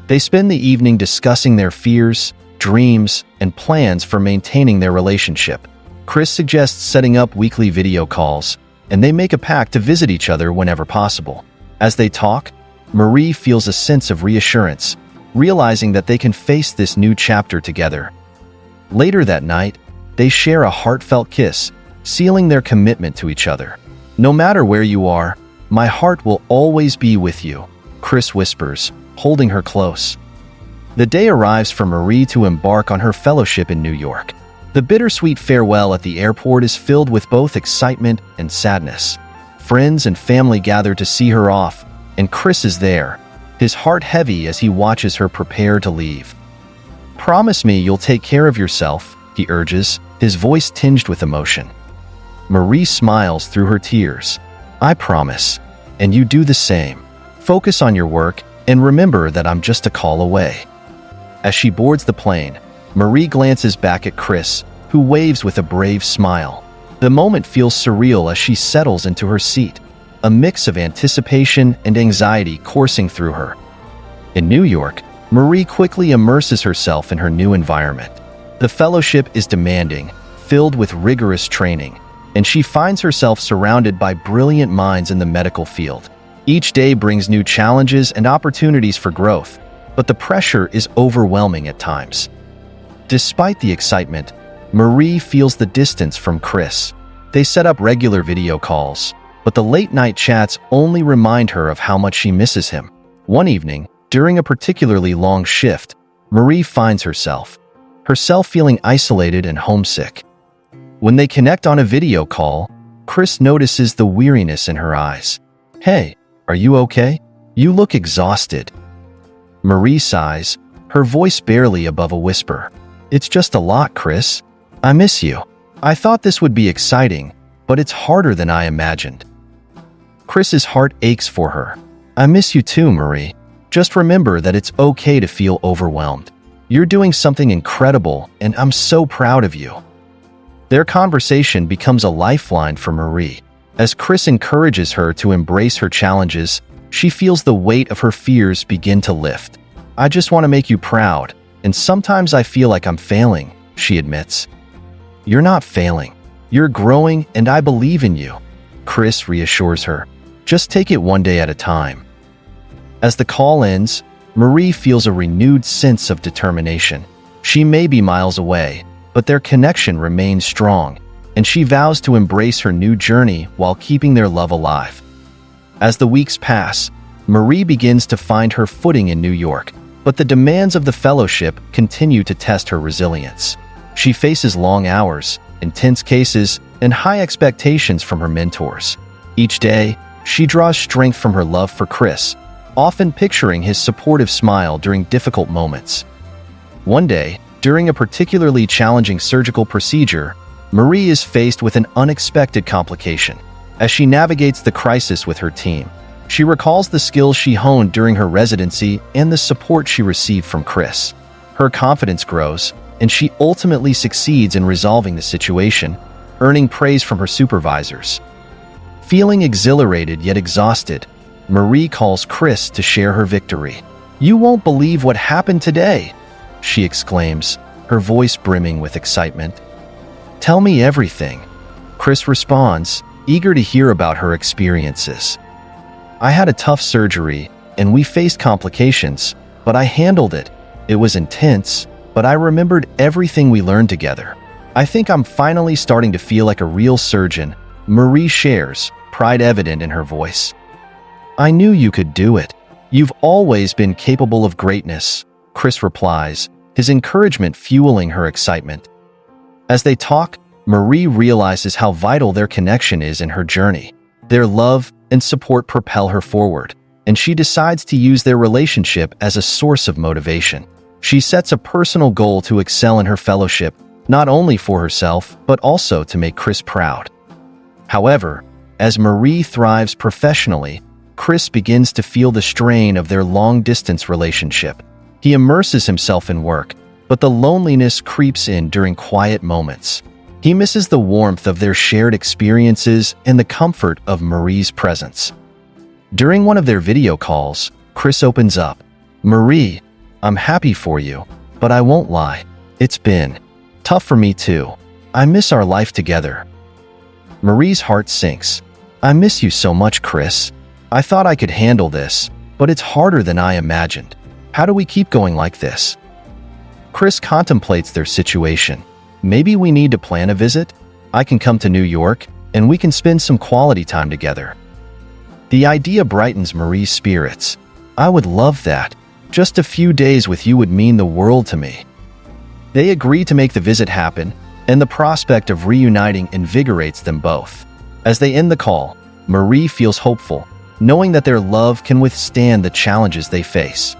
They spend the evening discussing their fears, dreams, and plans for maintaining their relationship. Kris suggests setting up weekly video calls, and they make a pact to visit each other whenever possible. As they talk, Marie feels a sense of reassurance, realizing that they can face this new chapter together. Later that night, they share a heartfelt kiss, sealing their commitment to each other. "No matter where you are, my heart will always be with you," Kris whispers, holding her close. The day arrives for Marie to embark on her fellowship in New York. The bittersweet farewell at the airport is filled with both excitement and sadness. Friends and family gather to see her off, and Kris is there, his heart heavy as he watches her prepare to leave. "Promise me you'll take care of yourself," he urges, his voice tinged with emotion. Marie smiles through her tears. "I promise, and you do the same. Focus on your work, and remember that I'm just a call away." As she boards the plane, Marie glances back at Kris, who waves with a brave smile. The moment feels surreal as she settles into her seat, a mix of anticipation and anxiety coursing through her. In New York, Marie quickly immerses herself in her new environment. The fellowship is demanding, filled with rigorous training, and she finds herself surrounded by brilliant minds in the medical field. Each day brings new challenges and opportunities for growth, but the pressure is overwhelming at times. Despite the excitement, Marie feels the distance from Kris. They set up regular video calls, but the late-night chats only remind her of how much she misses him. One evening, during a particularly long shift, Marie finds herself feeling isolated and homesick. When they connect on a video call, Kris notices the weariness in her eyes. "Hey, are you okay? You look exhausted." Marie sighs, her voice barely above a whisper. "It's just a lot, Kris. I miss you. I thought this would be exciting, but it's harder than I imagined." Kris's heart aches for her. "I miss you too, Marie. Just remember that it's okay to feel overwhelmed. You're doing something incredible, and I'm so proud of you." Their conversation becomes a lifeline for Marie. As Kris encourages her to embrace her challenges, she feels the weight of her fears begin to lift. "I just want to make you proud, and sometimes I feel like I'm failing," she admits. "You're not failing. You're growing, and I believe in you," Kris reassures her. "Just take it one day at a time." As the call ends, Marie feels a renewed sense of determination. She may be miles away, but their connection remains strong, and she vows to embrace her new journey while keeping their love alive. As the weeks pass, Marie begins to find her footing in New York, but the demands of the fellowship continue to test her resilience. She faces long hours, intense cases, and high expectations from her mentors. Each day, she draws strength from her love for Kris, often picturing his supportive smile during difficult moments. One day, during a particularly challenging surgical procedure, Marie is faced with an unexpected complication. As she navigates the crisis with her team, she recalls the skills she honed during her residency and the support she received from Kris. Her confidence grows, and she ultimately succeeds in resolving the situation, earning praise from her supervisors. Feeling exhilarated yet exhausted, Marie calls Kris to share her victory. "You won't believe what happened today," she exclaims, her voice brimming with excitement. "Tell me everything," Kris responds, eager to hear about her experiences. "I had a tough surgery, and we faced complications, but I handled it. It was intense, but I remembered everything we learned together. I think I'm finally starting to feel like a real surgeon," Marie shares, pride evident in her voice. "I knew you could do it. You've always been capable of greatness," Kris replies, his encouragement fueling her excitement. As they talk, Marie realizes how vital their connection is in her journey. Their love and support propel her forward, and she decides to use their relationship as a source of motivation. She sets a personal goal to excel in her fellowship, not only for herself, but also to make Kris proud. However, as Marie thrives professionally, Kris begins to feel the strain of their long-distance relationship. He immerses himself in work, but the loneliness creeps in during quiet moments. He misses the warmth of their shared experiences and the comfort of Marie's presence. During one of their video calls, Kris opens up. "Marie, I'm happy for you, but I won't lie. It's been tough for me too. I miss our life together." Marie's heart sinks. "I miss you so much, Kris. I thought I could handle this, but it's harder than I imagined. How do we keep going like this?" Kris contemplates their situation. "Maybe we need to plan a visit? I can come to New York, and we can spend some quality time together." The idea brightens Marie's spirits. "I would love that. Just a few days with you would mean the world to me." They agree to make the visit happen, and the prospect of reuniting invigorates them both. As they end the call, Marie feels hopeful, knowing that their love can withstand the challenges they face.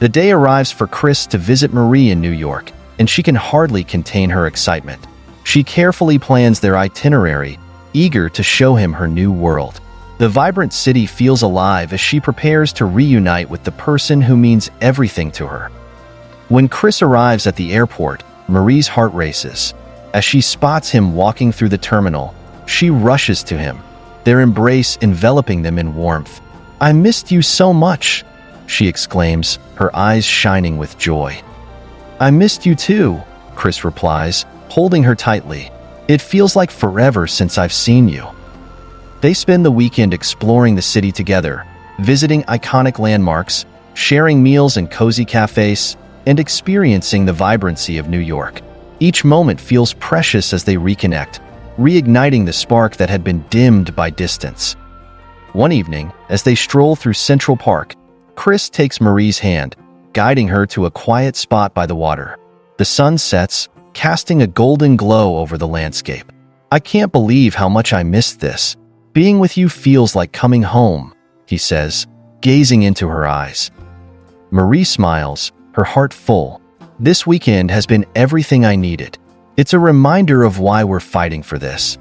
The day arrives for Kris to visit Marie in New York, and she can hardly contain her excitement. She carefully plans their itinerary, eager to show him her new world. The vibrant city feels alive as she prepares to reunite with the person who means everything to her. When Kris arrives at the airport, Marie's heart races. As she spots him walking through the terminal, she rushes to him, their embrace enveloping them in warmth. "I missed you so much," she exclaims, her eyes shining with joy. "I missed you too," Kris replies, holding her tightly. "It feels like forever since I've seen you." They spend the weekend exploring the city together, visiting iconic landmarks, sharing meals in cozy cafes, and experiencing the vibrancy of New York. Each moment feels precious as they reconnect, reigniting the spark that had been dimmed by distance. One evening, as they stroll through Central Park, Kris takes Marie's hand, guiding her to a quiet spot by the water. The sun sets, casting a golden glow over the landscape. "I can't believe how much I missed this. Being with you feels like coming home," he says, gazing into her eyes. Marie smiles, her heart full. "This weekend has been everything I needed. It's a reminder of why we're fighting for this."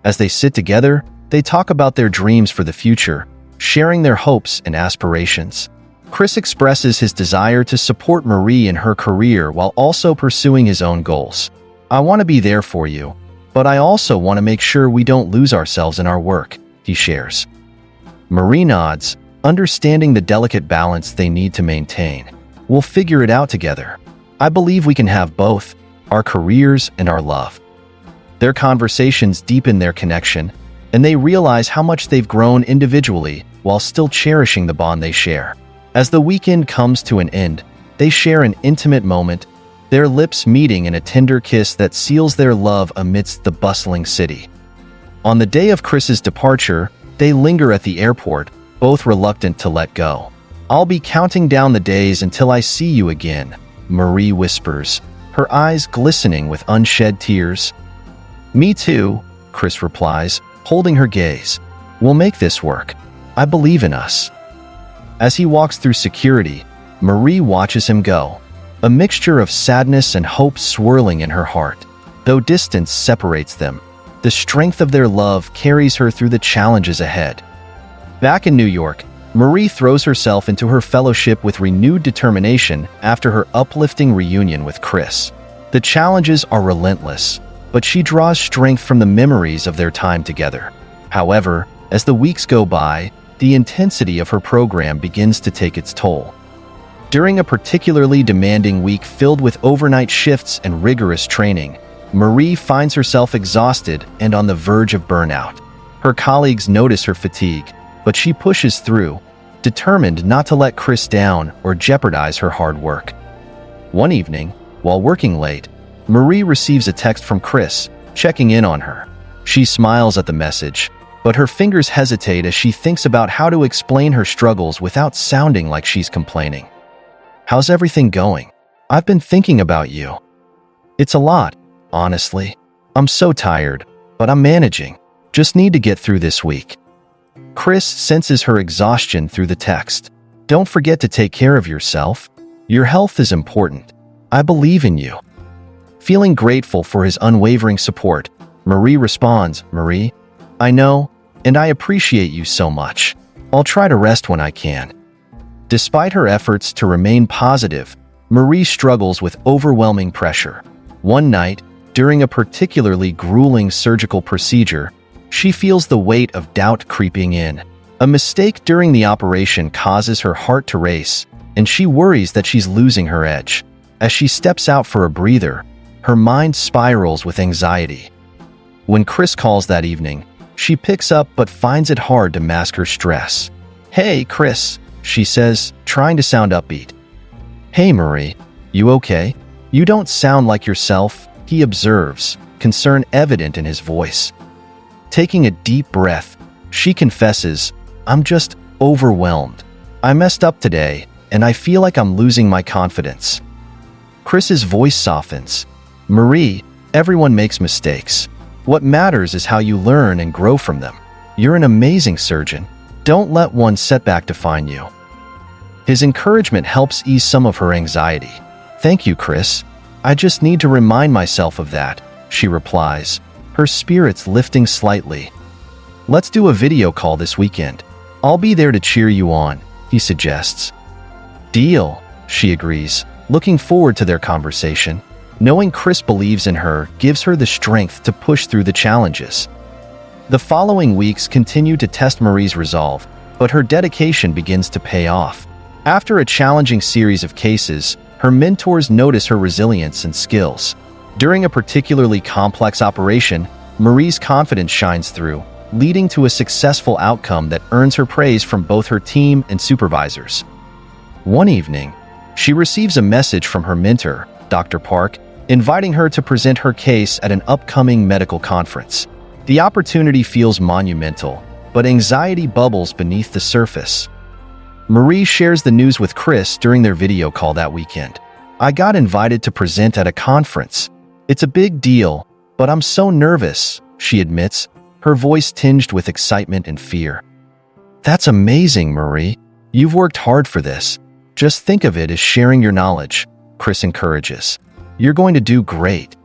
As they sit together, they talk about their dreams for the future, sharing their hopes and aspirations. Kris expresses his desire to support Marie in her career while also pursuing his own goals. "I want to be there for you, but I also want to make sure we don't lose ourselves in our work," he shares. Marie nods, understanding the delicate balance they need to maintain. "We'll figure it out together. I believe we can have both, our careers and our love." Their conversations deepen their connection, and they realize how much they've grown individually while still cherishing the bond they share. As the weekend comes to an end, they share an intimate moment, their lips meeting in a tender kiss that seals their love amidst the bustling city. On the day of Kris's departure, they linger at the airport, both reluctant to let go. "I'll be counting down the days until I see you again," Marie whispers, her eyes glistening with unshed tears. "Me too," Kris replies, holding her gaze. "We'll make this work. I believe in us." As he walks through security, Marie watches him go, a mixture of sadness and hope swirling in her heart. Though distance separates them, the strength of their love carries her through the challenges ahead. Back in New York, Marie throws herself into her fellowship with renewed determination after her uplifting reunion with Kris. The challenges are relentless, but she draws strength from the memories of their time together. However, as the weeks go by, the intensity of her program begins to take its toll. During a particularly demanding week filled with overnight shifts and rigorous training, Marie finds herself exhausted and on the verge of burnout. Her colleagues notice her fatigue, but she pushes through, determined not to let Kris down or jeopardize her hard work. One evening, while working late, Marie receives a text from Kris, checking in on her. She smiles at the message, but her fingers hesitate as she thinks about how to explain her struggles without sounding like she's complaining. "How's everything going? I've been thinking about you." "It's a lot, honestly. I'm so tired, but I'm managing. Just need to get through this week." Kris senses her exhaustion through the text. "Don't forget to take care of yourself. Your health is important. I believe in you." Feeling grateful for his unwavering support, Marie responds, "Marie, I know, and I appreciate you so much. I'll try to rest when I can." Despite her efforts to remain positive, Marie struggles with overwhelming pressure. One night, during a particularly grueling surgical procedure, she feels the weight of doubt creeping in. A mistake during the operation causes her heart to race, and she worries that she's losing her edge. As she steps out for a breather, her mind spirals with anxiety. When Kris calls that evening, she picks up but finds it hard to mask her stress. "Hey, Kris," she says, trying to sound upbeat. "Hey, Marie, you okay? You don't sound like yourself," he observes, concern evident in his voice. Taking a deep breath, she confesses, "I'm just overwhelmed. I messed up today, and I feel like I'm losing my confidence." Kris's voice softens. "Marie, everyone makes mistakes. What matters is how you learn and grow from them. You're an amazing surgeon. Don't let one setback define you." His encouragement helps ease some of her anxiety. "Thank you, Kris. I just need to remind myself of that," she replies, her spirits lifting slightly. "Let's do a video call this weekend. I'll be there to cheer you on," he suggests. "Deal," she agrees, looking forward to their conversation. Knowing Kris believes in her gives her the strength to push through the challenges. The following weeks continue to test Marie's resolve, but her dedication begins to pay off. After a challenging series of cases, her mentors notice her resilience and skills. During a particularly complex operation, Marie's confidence shines through, leading to a successful outcome that earns her praise from both her team and supervisors. One evening, she receives a message from her mentor, Dr. Park, inviting her to present her case at an upcoming medical conference. The opportunity feels monumental, but anxiety bubbles beneath the surface. Marie shares the news with Kris during their video call that weekend. "I got invited to present at a conference. It's a big deal, but I'm so nervous," she admits, her voice tinged with excitement and fear. "That's amazing, Marie. You've worked hard for this. Just think of it as sharing your knowledge," Kris encourages. "You're going to do great."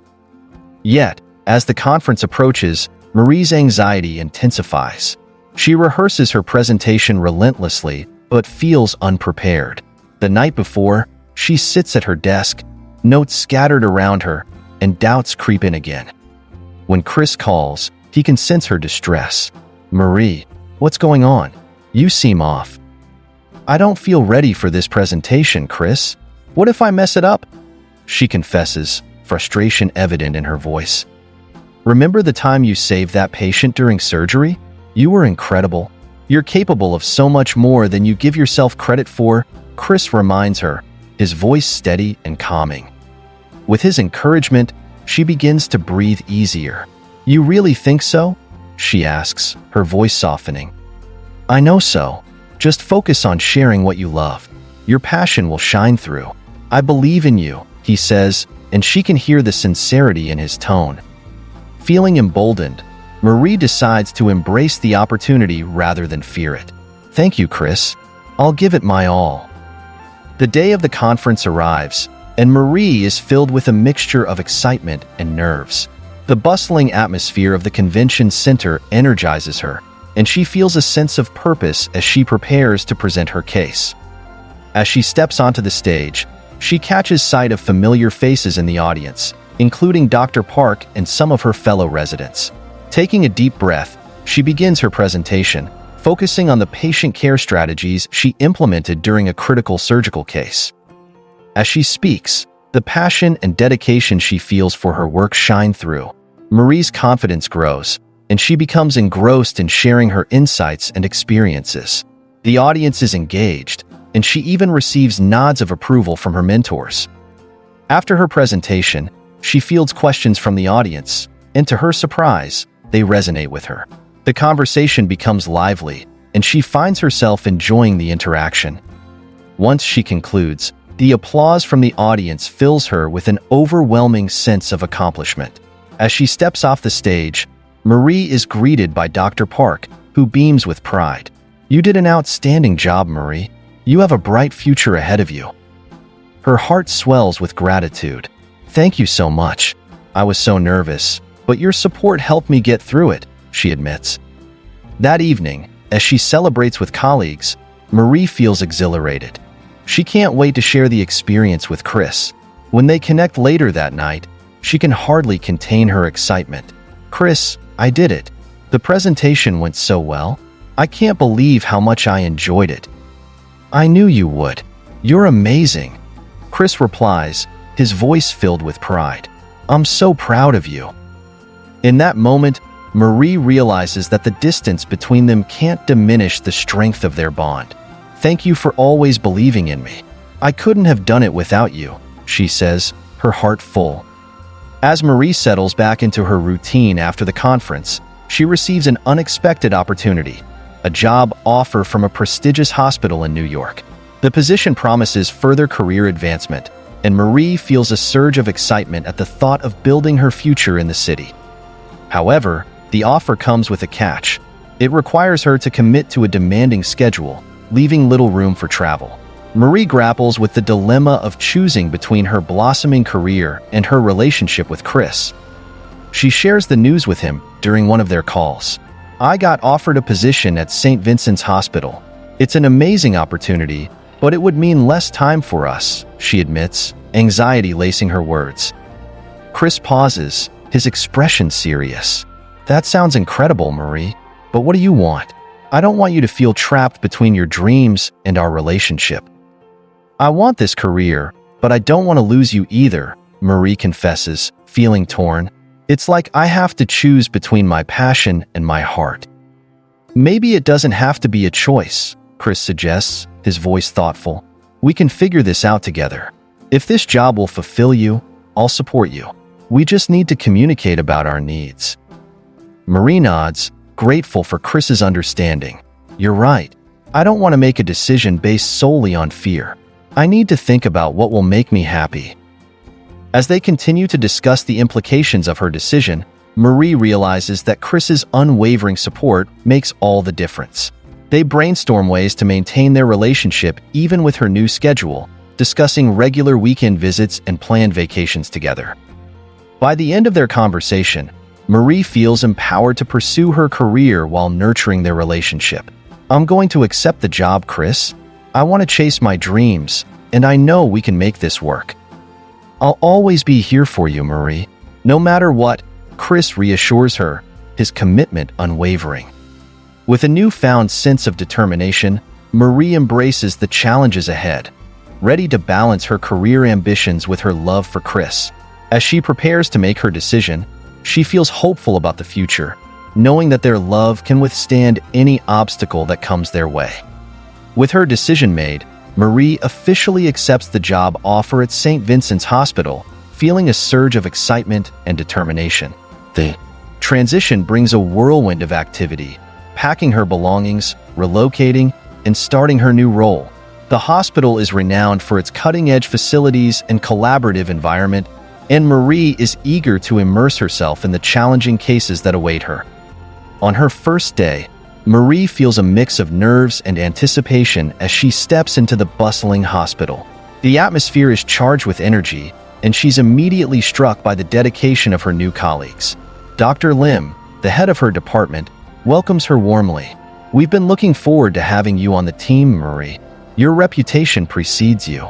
Yet, as the conference approaches, Marie's anxiety intensifies. She rehearses her presentation relentlessly, but feels unprepared. The night before, she sits at her desk, notes scattered around her, and doubts creep in again. When Kris calls, he can sense her distress. "Marie, what's going on? You seem off." "I don't feel ready for this presentation, Kris. What if I mess it up?" she confesses, frustration evident in her voice. "Remember the time you saved that patient during surgery? You were incredible. You're capable of so much more than you give yourself credit for," Kris reminds her, his voice steady and calming. With his encouragement, she begins to breathe easier. "You really think so?" she asks, her voice softening. "I know so. Just focus on sharing what you love. Your passion will shine through. I believe in you," he says, and she can hear the sincerity in his tone. Feeling emboldened, Marie decides to embrace the opportunity rather than fear it. "Thank you, Kris. I'll give it my all." The day of the conference arrives, and Marie is filled with a mixture of excitement and nerves. The bustling atmosphere of the convention center energizes her, and she feels a sense of purpose as she prepares to present her case. As she steps onto the stage, she catches sight of familiar faces in the audience, including Dr. Park and some of her fellow residents. Taking a deep breath, she begins her presentation, focusing on the patient care strategies she implemented during a critical surgical case. As she speaks, the passion and dedication she feels for her work shine through. Marie's confidence grows, and she becomes engrossed in sharing her insights and experiences. The audience is engaged, and she even receives nods of approval from her mentors. After her presentation, she fields questions from the audience, and to her surprise, they resonate with her. The conversation becomes lively, and she finds herself enjoying the interaction. Once she concludes, the applause from the audience fills her with an overwhelming sense of accomplishment. As she steps off the stage, Marie is greeted by Dr. Park, who beams with pride. "You did an outstanding job, Marie. You have a bright future ahead of you." Her heart swells with gratitude. "Thank you so much. I was so nervous, but your support helped me get through it," she admits. That evening, as she celebrates with colleagues, Marie feels exhilarated. She can't wait to share the experience with Kris. When they connect later that night, she can hardly contain her excitement. "Kris, I did it. The presentation went so well. I can't believe how much I enjoyed it." "I knew you would. You're amazing," Kris replies, his voice filled with pride. "I'm so proud of you." In that moment, Marie realizes that the distance between them can't diminish the strength of their bond. "Thank you for always believing in me. I couldn't have done it without you," she says, her heart full. As Marie settles back into her routine after the conference, she receives an unexpected opportunity, a job offer from a prestigious hospital in New York. The position promises further career advancement, and Marie feels a surge of excitement at the thought of building her future in the city. However, the offer comes with a catch. It requires her to commit to a demanding schedule, leaving little room for travel. Marie grapples with the dilemma of choosing between her blossoming career and her relationship with Kris. She shares the news with him during one of their calls. "I got offered a position at St. Vincent's Hospital. It's an amazing opportunity, but it would mean less time for us," she admits, anxiety lacing her words. Kris pauses, his expression serious. "That sounds incredible, Marie, but what do you want? I don't want you to feel trapped between your dreams and our relationship." "I want this career, but I don't want to lose you either," Marie confesses, feeling torn. "It's like I have to choose between my passion and my heart." "Maybe it doesn't have to be a choice," Kris suggests, his voice thoughtful. "We can figure this out together. If this job will fulfill you, I'll support you. We just need to communicate about our needs." Marie nods, grateful for Kris's understanding. "You're right. I don't want to make a decision based solely on fear. I need to think about what will make me happy." As they continue to discuss the implications of her decision, Marie realizes that Kris's unwavering support makes all the difference. They brainstorm ways to maintain their relationship even with her new schedule, discussing regular weekend visits and planned vacations together. By the end of their conversation, Marie feels empowered to pursue her career while nurturing their relationship. "I'm going to accept the job, Kris. I want to chase my dreams, and I know we can make this work." "I'll always be here for you, Marie. No matter what," Kris reassures her, his commitment unwavering. With a newfound sense of determination, Marie embraces the challenges ahead, ready to balance her career ambitions with her love for Kris. As she prepares to make her decision, she feels hopeful about the future, knowing that their love can withstand any obstacle that comes their way. With her decision made, Marie officially accepts the job offer at St. Vincent's Hospital, feeling a surge of excitement and determination. The transition brings a whirlwind of activity, packing her belongings, relocating, and starting her new role. The hospital is renowned for its cutting-edge facilities and collaborative environment, and Marie is eager to immerse herself in the challenging cases that await her. On her first day, Marie feels a mix of nerves and anticipation as she steps into the bustling hospital. The atmosphere is charged with energy, and she's immediately struck by the dedication of her new colleagues. Dr. Lim, the head of her department, welcomes her warmly. "We've been looking forward to having you on the team, Marie. Your reputation precedes you."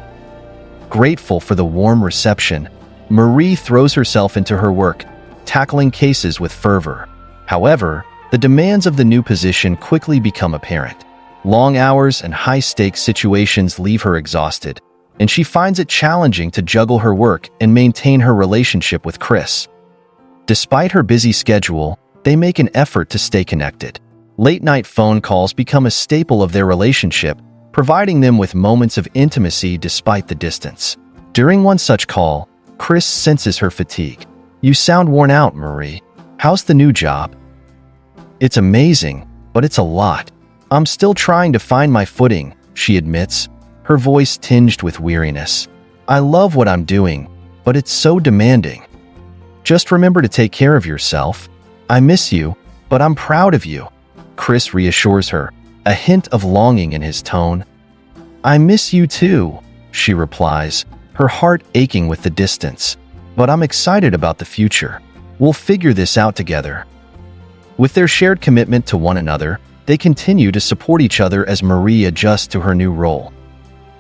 Grateful for the warm reception, Marie throws herself into her work, tackling cases with fervor. However, the demands of the new position quickly become apparent. Long hours and high-stakes situations leave her exhausted, and she finds it challenging to juggle her work and maintain her relationship with Kris. Despite her busy schedule, they make an effort to stay connected. Late-night phone calls become a staple of their relationship, providing them with moments of intimacy despite the distance. During one such call, Kris senses her fatigue. "You sound worn out, Marie. How's the new job?" "It's amazing, but it's a lot. I'm still trying to find my footing," she admits, her voice tinged with weariness. "I love what I'm doing, but it's so demanding. Just remember to take care of yourself. I miss you, but I'm proud of you," Kris reassures her, a hint of longing in his tone. "I miss you too," she replies, her heart aching with the distance. "But I'm excited about the future. We'll figure this out together." With their shared commitment to one another, they continue to support each other as Marie adjusts to her new role.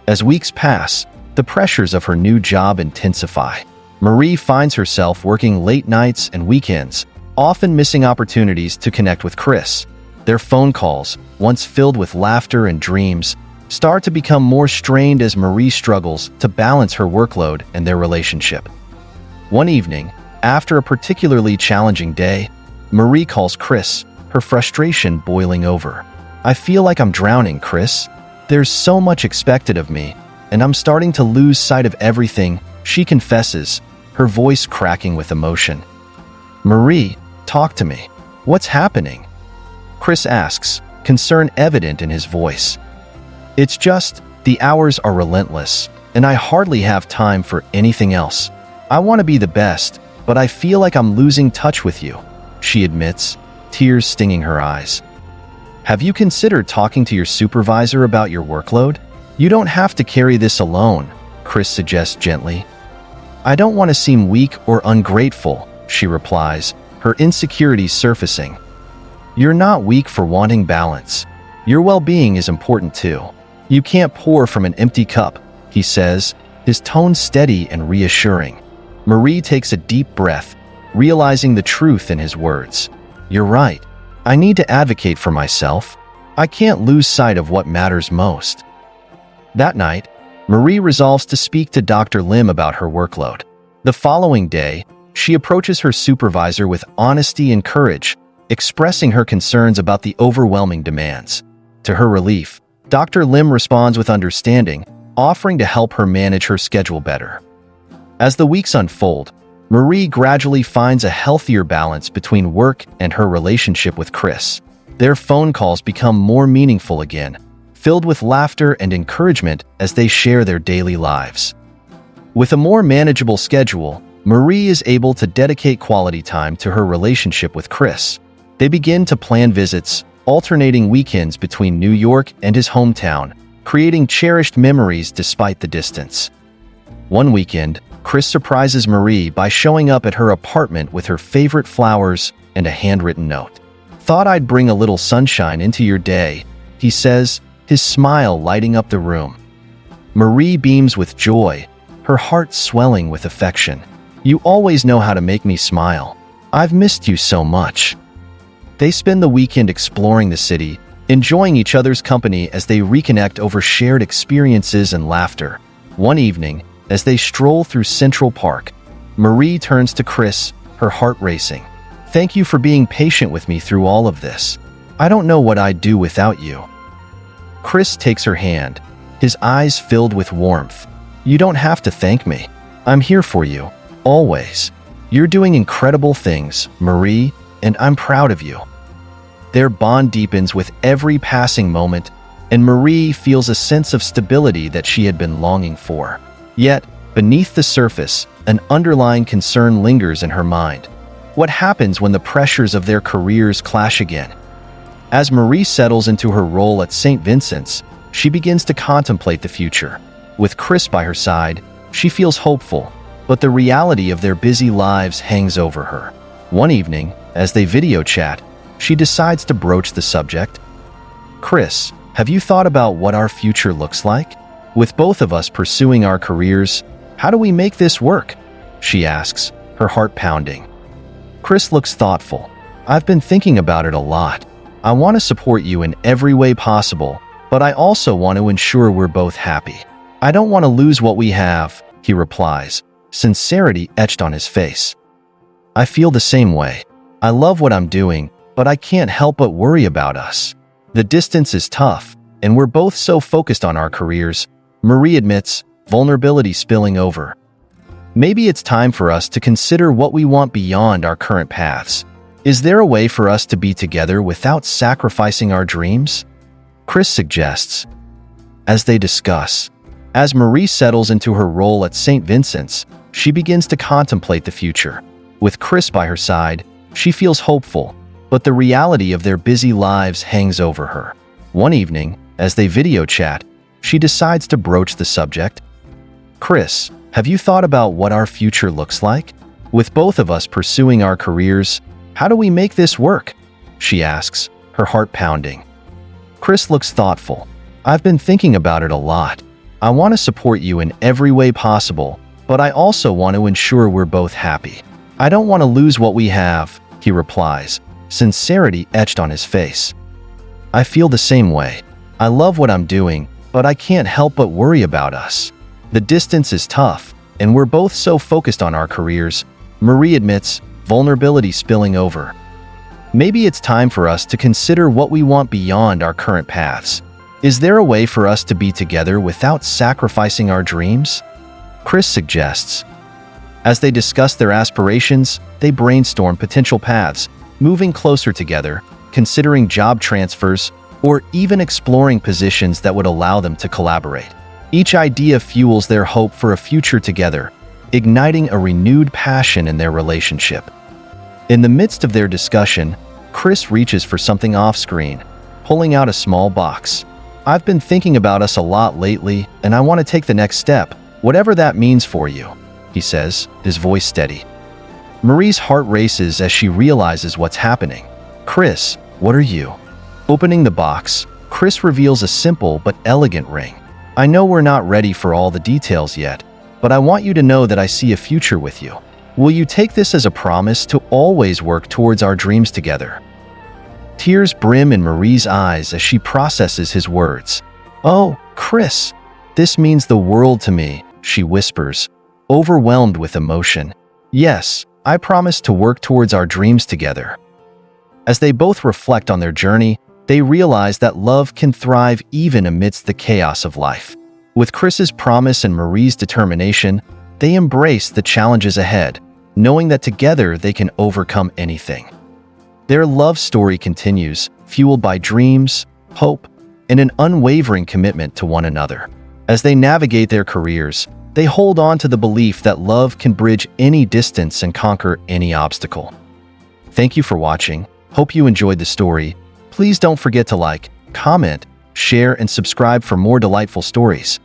As weeks pass, the pressures of her new job intensify. Marie finds herself working late nights and weekends, often missing opportunities to connect with Kris. Their phone calls, once filled with laughter and dreams, start to become more strained as Marie struggles to balance her workload and their relationship. One evening, after a particularly challenging day, Marie calls Kris, her frustration boiling over. "I feel like I'm drowning, Kris. There's so much expected of me, and I'm starting to lose sight of everything," she confesses, her voice cracking with emotion. "Marie, talk to me. What's happening?" Kris asks, concern evident in his voice. "It's just, the hours are relentless, and I hardly have time for anything else. I want to be the best, but I feel like I'm losing touch with you," she admits, tears stinging her eyes. "Have you considered talking to your supervisor about your workload? You don't have to carry this alone," Kris suggests gently. "I don't want to seem weak or ungrateful," she replies, her insecurities surfacing. "You're not weak for wanting balance. Your well-being is important too. You can't pour from an empty cup," he says, his tone steady and reassuring. Marie takes a deep breath, realizing the truth in his words. "You're right. I need to advocate for myself. I can't lose sight of what matters most." That night, Marie resolves to speak to Dr. Lim about her workload. The following day, she approaches her supervisor with honesty and courage, expressing her concerns about the overwhelming demands. To her relief, Dr. Lim responds with understanding, offering to help her manage her schedule better. As the weeks unfold, Marie gradually finds a healthier balance between work and her relationship with Kris. Their phone calls become more meaningful again, filled with laughter and encouragement as they share their daily lives. With a more manageable schedule, Marie is able to dedicate quality time to her relationship with Kris. They begin to plan visits, alternating weekends between New York and his hometown, creating cherished memories despite the distance. One weekend, Kris surprises Marie by showing up at her apartment with her favorite flowers and a handwritten note. "Thought I'd bring a little sunshine into your day," he says, his smile lighting up the room. Marie beams with joy, her heart swelling with affection. "You always know how to make me smile. I've missed you so much." They spend the weekend exploring the city, enjoying each other's company as they reconnect over shared experiences and laughter. One evening, as they stroll through Central Park, Marie turns to Kris, her heart racing. "Thank you for being patient with me through all of this. I don't know what I'd do without you." Kris takes her hand, his eyes filled with warmth. "You don't have to thank me. I'm here for you, always. You're doing incredible things, Marie, and I'm proud of you." Their bond deepens with every passing moment, and Marie feels a sense of stability that she had been longing for. Yet, beneath the surface, an underlying concern lingers in her mind. What happens when the pressures of their careers clash again? As Marie settles into her role at St. Vincent's, she begins to contemplate the future. With Kris by her side, she feels hopeful, but the reality of their busy lives hangs over her. One evening, as they video chat, she decides to broach the subject. "Kris, have you thought about what our future looks like? With both of us pursuing our careers, how do we make this work?" she asks, her heart pounding. Kris looks thoughtful. "I've been thinking about it a lot. I want to support you in every way possible, but I also want to ensure we're both happy. I don't want to lose what we have," he replies, sincerity etched on his face. "I feel the same way. I love what I'm doing, but I can't help but worry about us. The distance is tough, and we're both so focused on our careers," Marie admits, vulnerability spilling over. "Maybe it's time for us to consider what we want beyond our current paths. Is there a way for us to be together without sacrificing our dreams?" Kris suggests. As they discuss, as Marie settles into her role at St. Vincent's, she begins to contemplate the future. With Kris by her side, she feels hopeful, but the reality of their busy lives hangs over her. One evening, as they video chat, she decides to broach the subject. "Kris, have you thought about what our future looks like? With both of us pursuing our careers, how do we make this work?" she asks, her heart pounding. Kris looks thoughtful. "I've been thinking about it a lot. I want to support you in every way possible, but I also want to ensure we're both happy. I don't want to lose what we have, he replies, sincerity etched on his face. I feel the same way. I love what I'm doing, but I can't help but worry about us. The distance is tough, and we're both so focused on our careers, Marie admits, vulnerability spilling over. Maybe it's time for us to consider what we want beyond our current paths. Is there a way for us to be together without sacrificing our dreams? Kris suggests. As they discuss their aspirations, they brainstorm potential paths, moving closer together, considering job transfers, or even exploring positions that would allow them to collaborate. Each idea fuels their hope for a future together, igniting a renewed passion in their relationship. In the midst of their discussion, Kris reaches for something off-screen, pulling out a small box. I've been thinking about us a lot lately, and I want to take the next step, whatever that means for you, he says, his voice steady. Marie's heart races as she realizes what's happening. Kris, what are you? Opening the box, Kris reveals a simple but elegant ring. I know we're not ready for all the details yet, but I want you to know that I see a future with you. Will you take this as a promise to always work towards our dreams together? Tears brim in Marie's eyes as she processes his words. Oh, Kris, this means the world to me, she whispers, overwhelmed with emotion. Yes, I promise to work towards our dreams together. As they both reflect on their journey, they realize that love can thrive even amidst the chaos of life. With Kris's promise and Marie's determination, they embrace the challenges ahead, knowing that together they can overcome anything. Their love story continues, fueled by dreams, hope, and an unwavering commitment to one another. As they navigate their careers, they hold on to the belief that love can bridge any distance and conquer any obstacle. Thank you for watching. Hope you enjoyed the story. Please don't forget to like, comment, share, and subscribe for more delightful stories.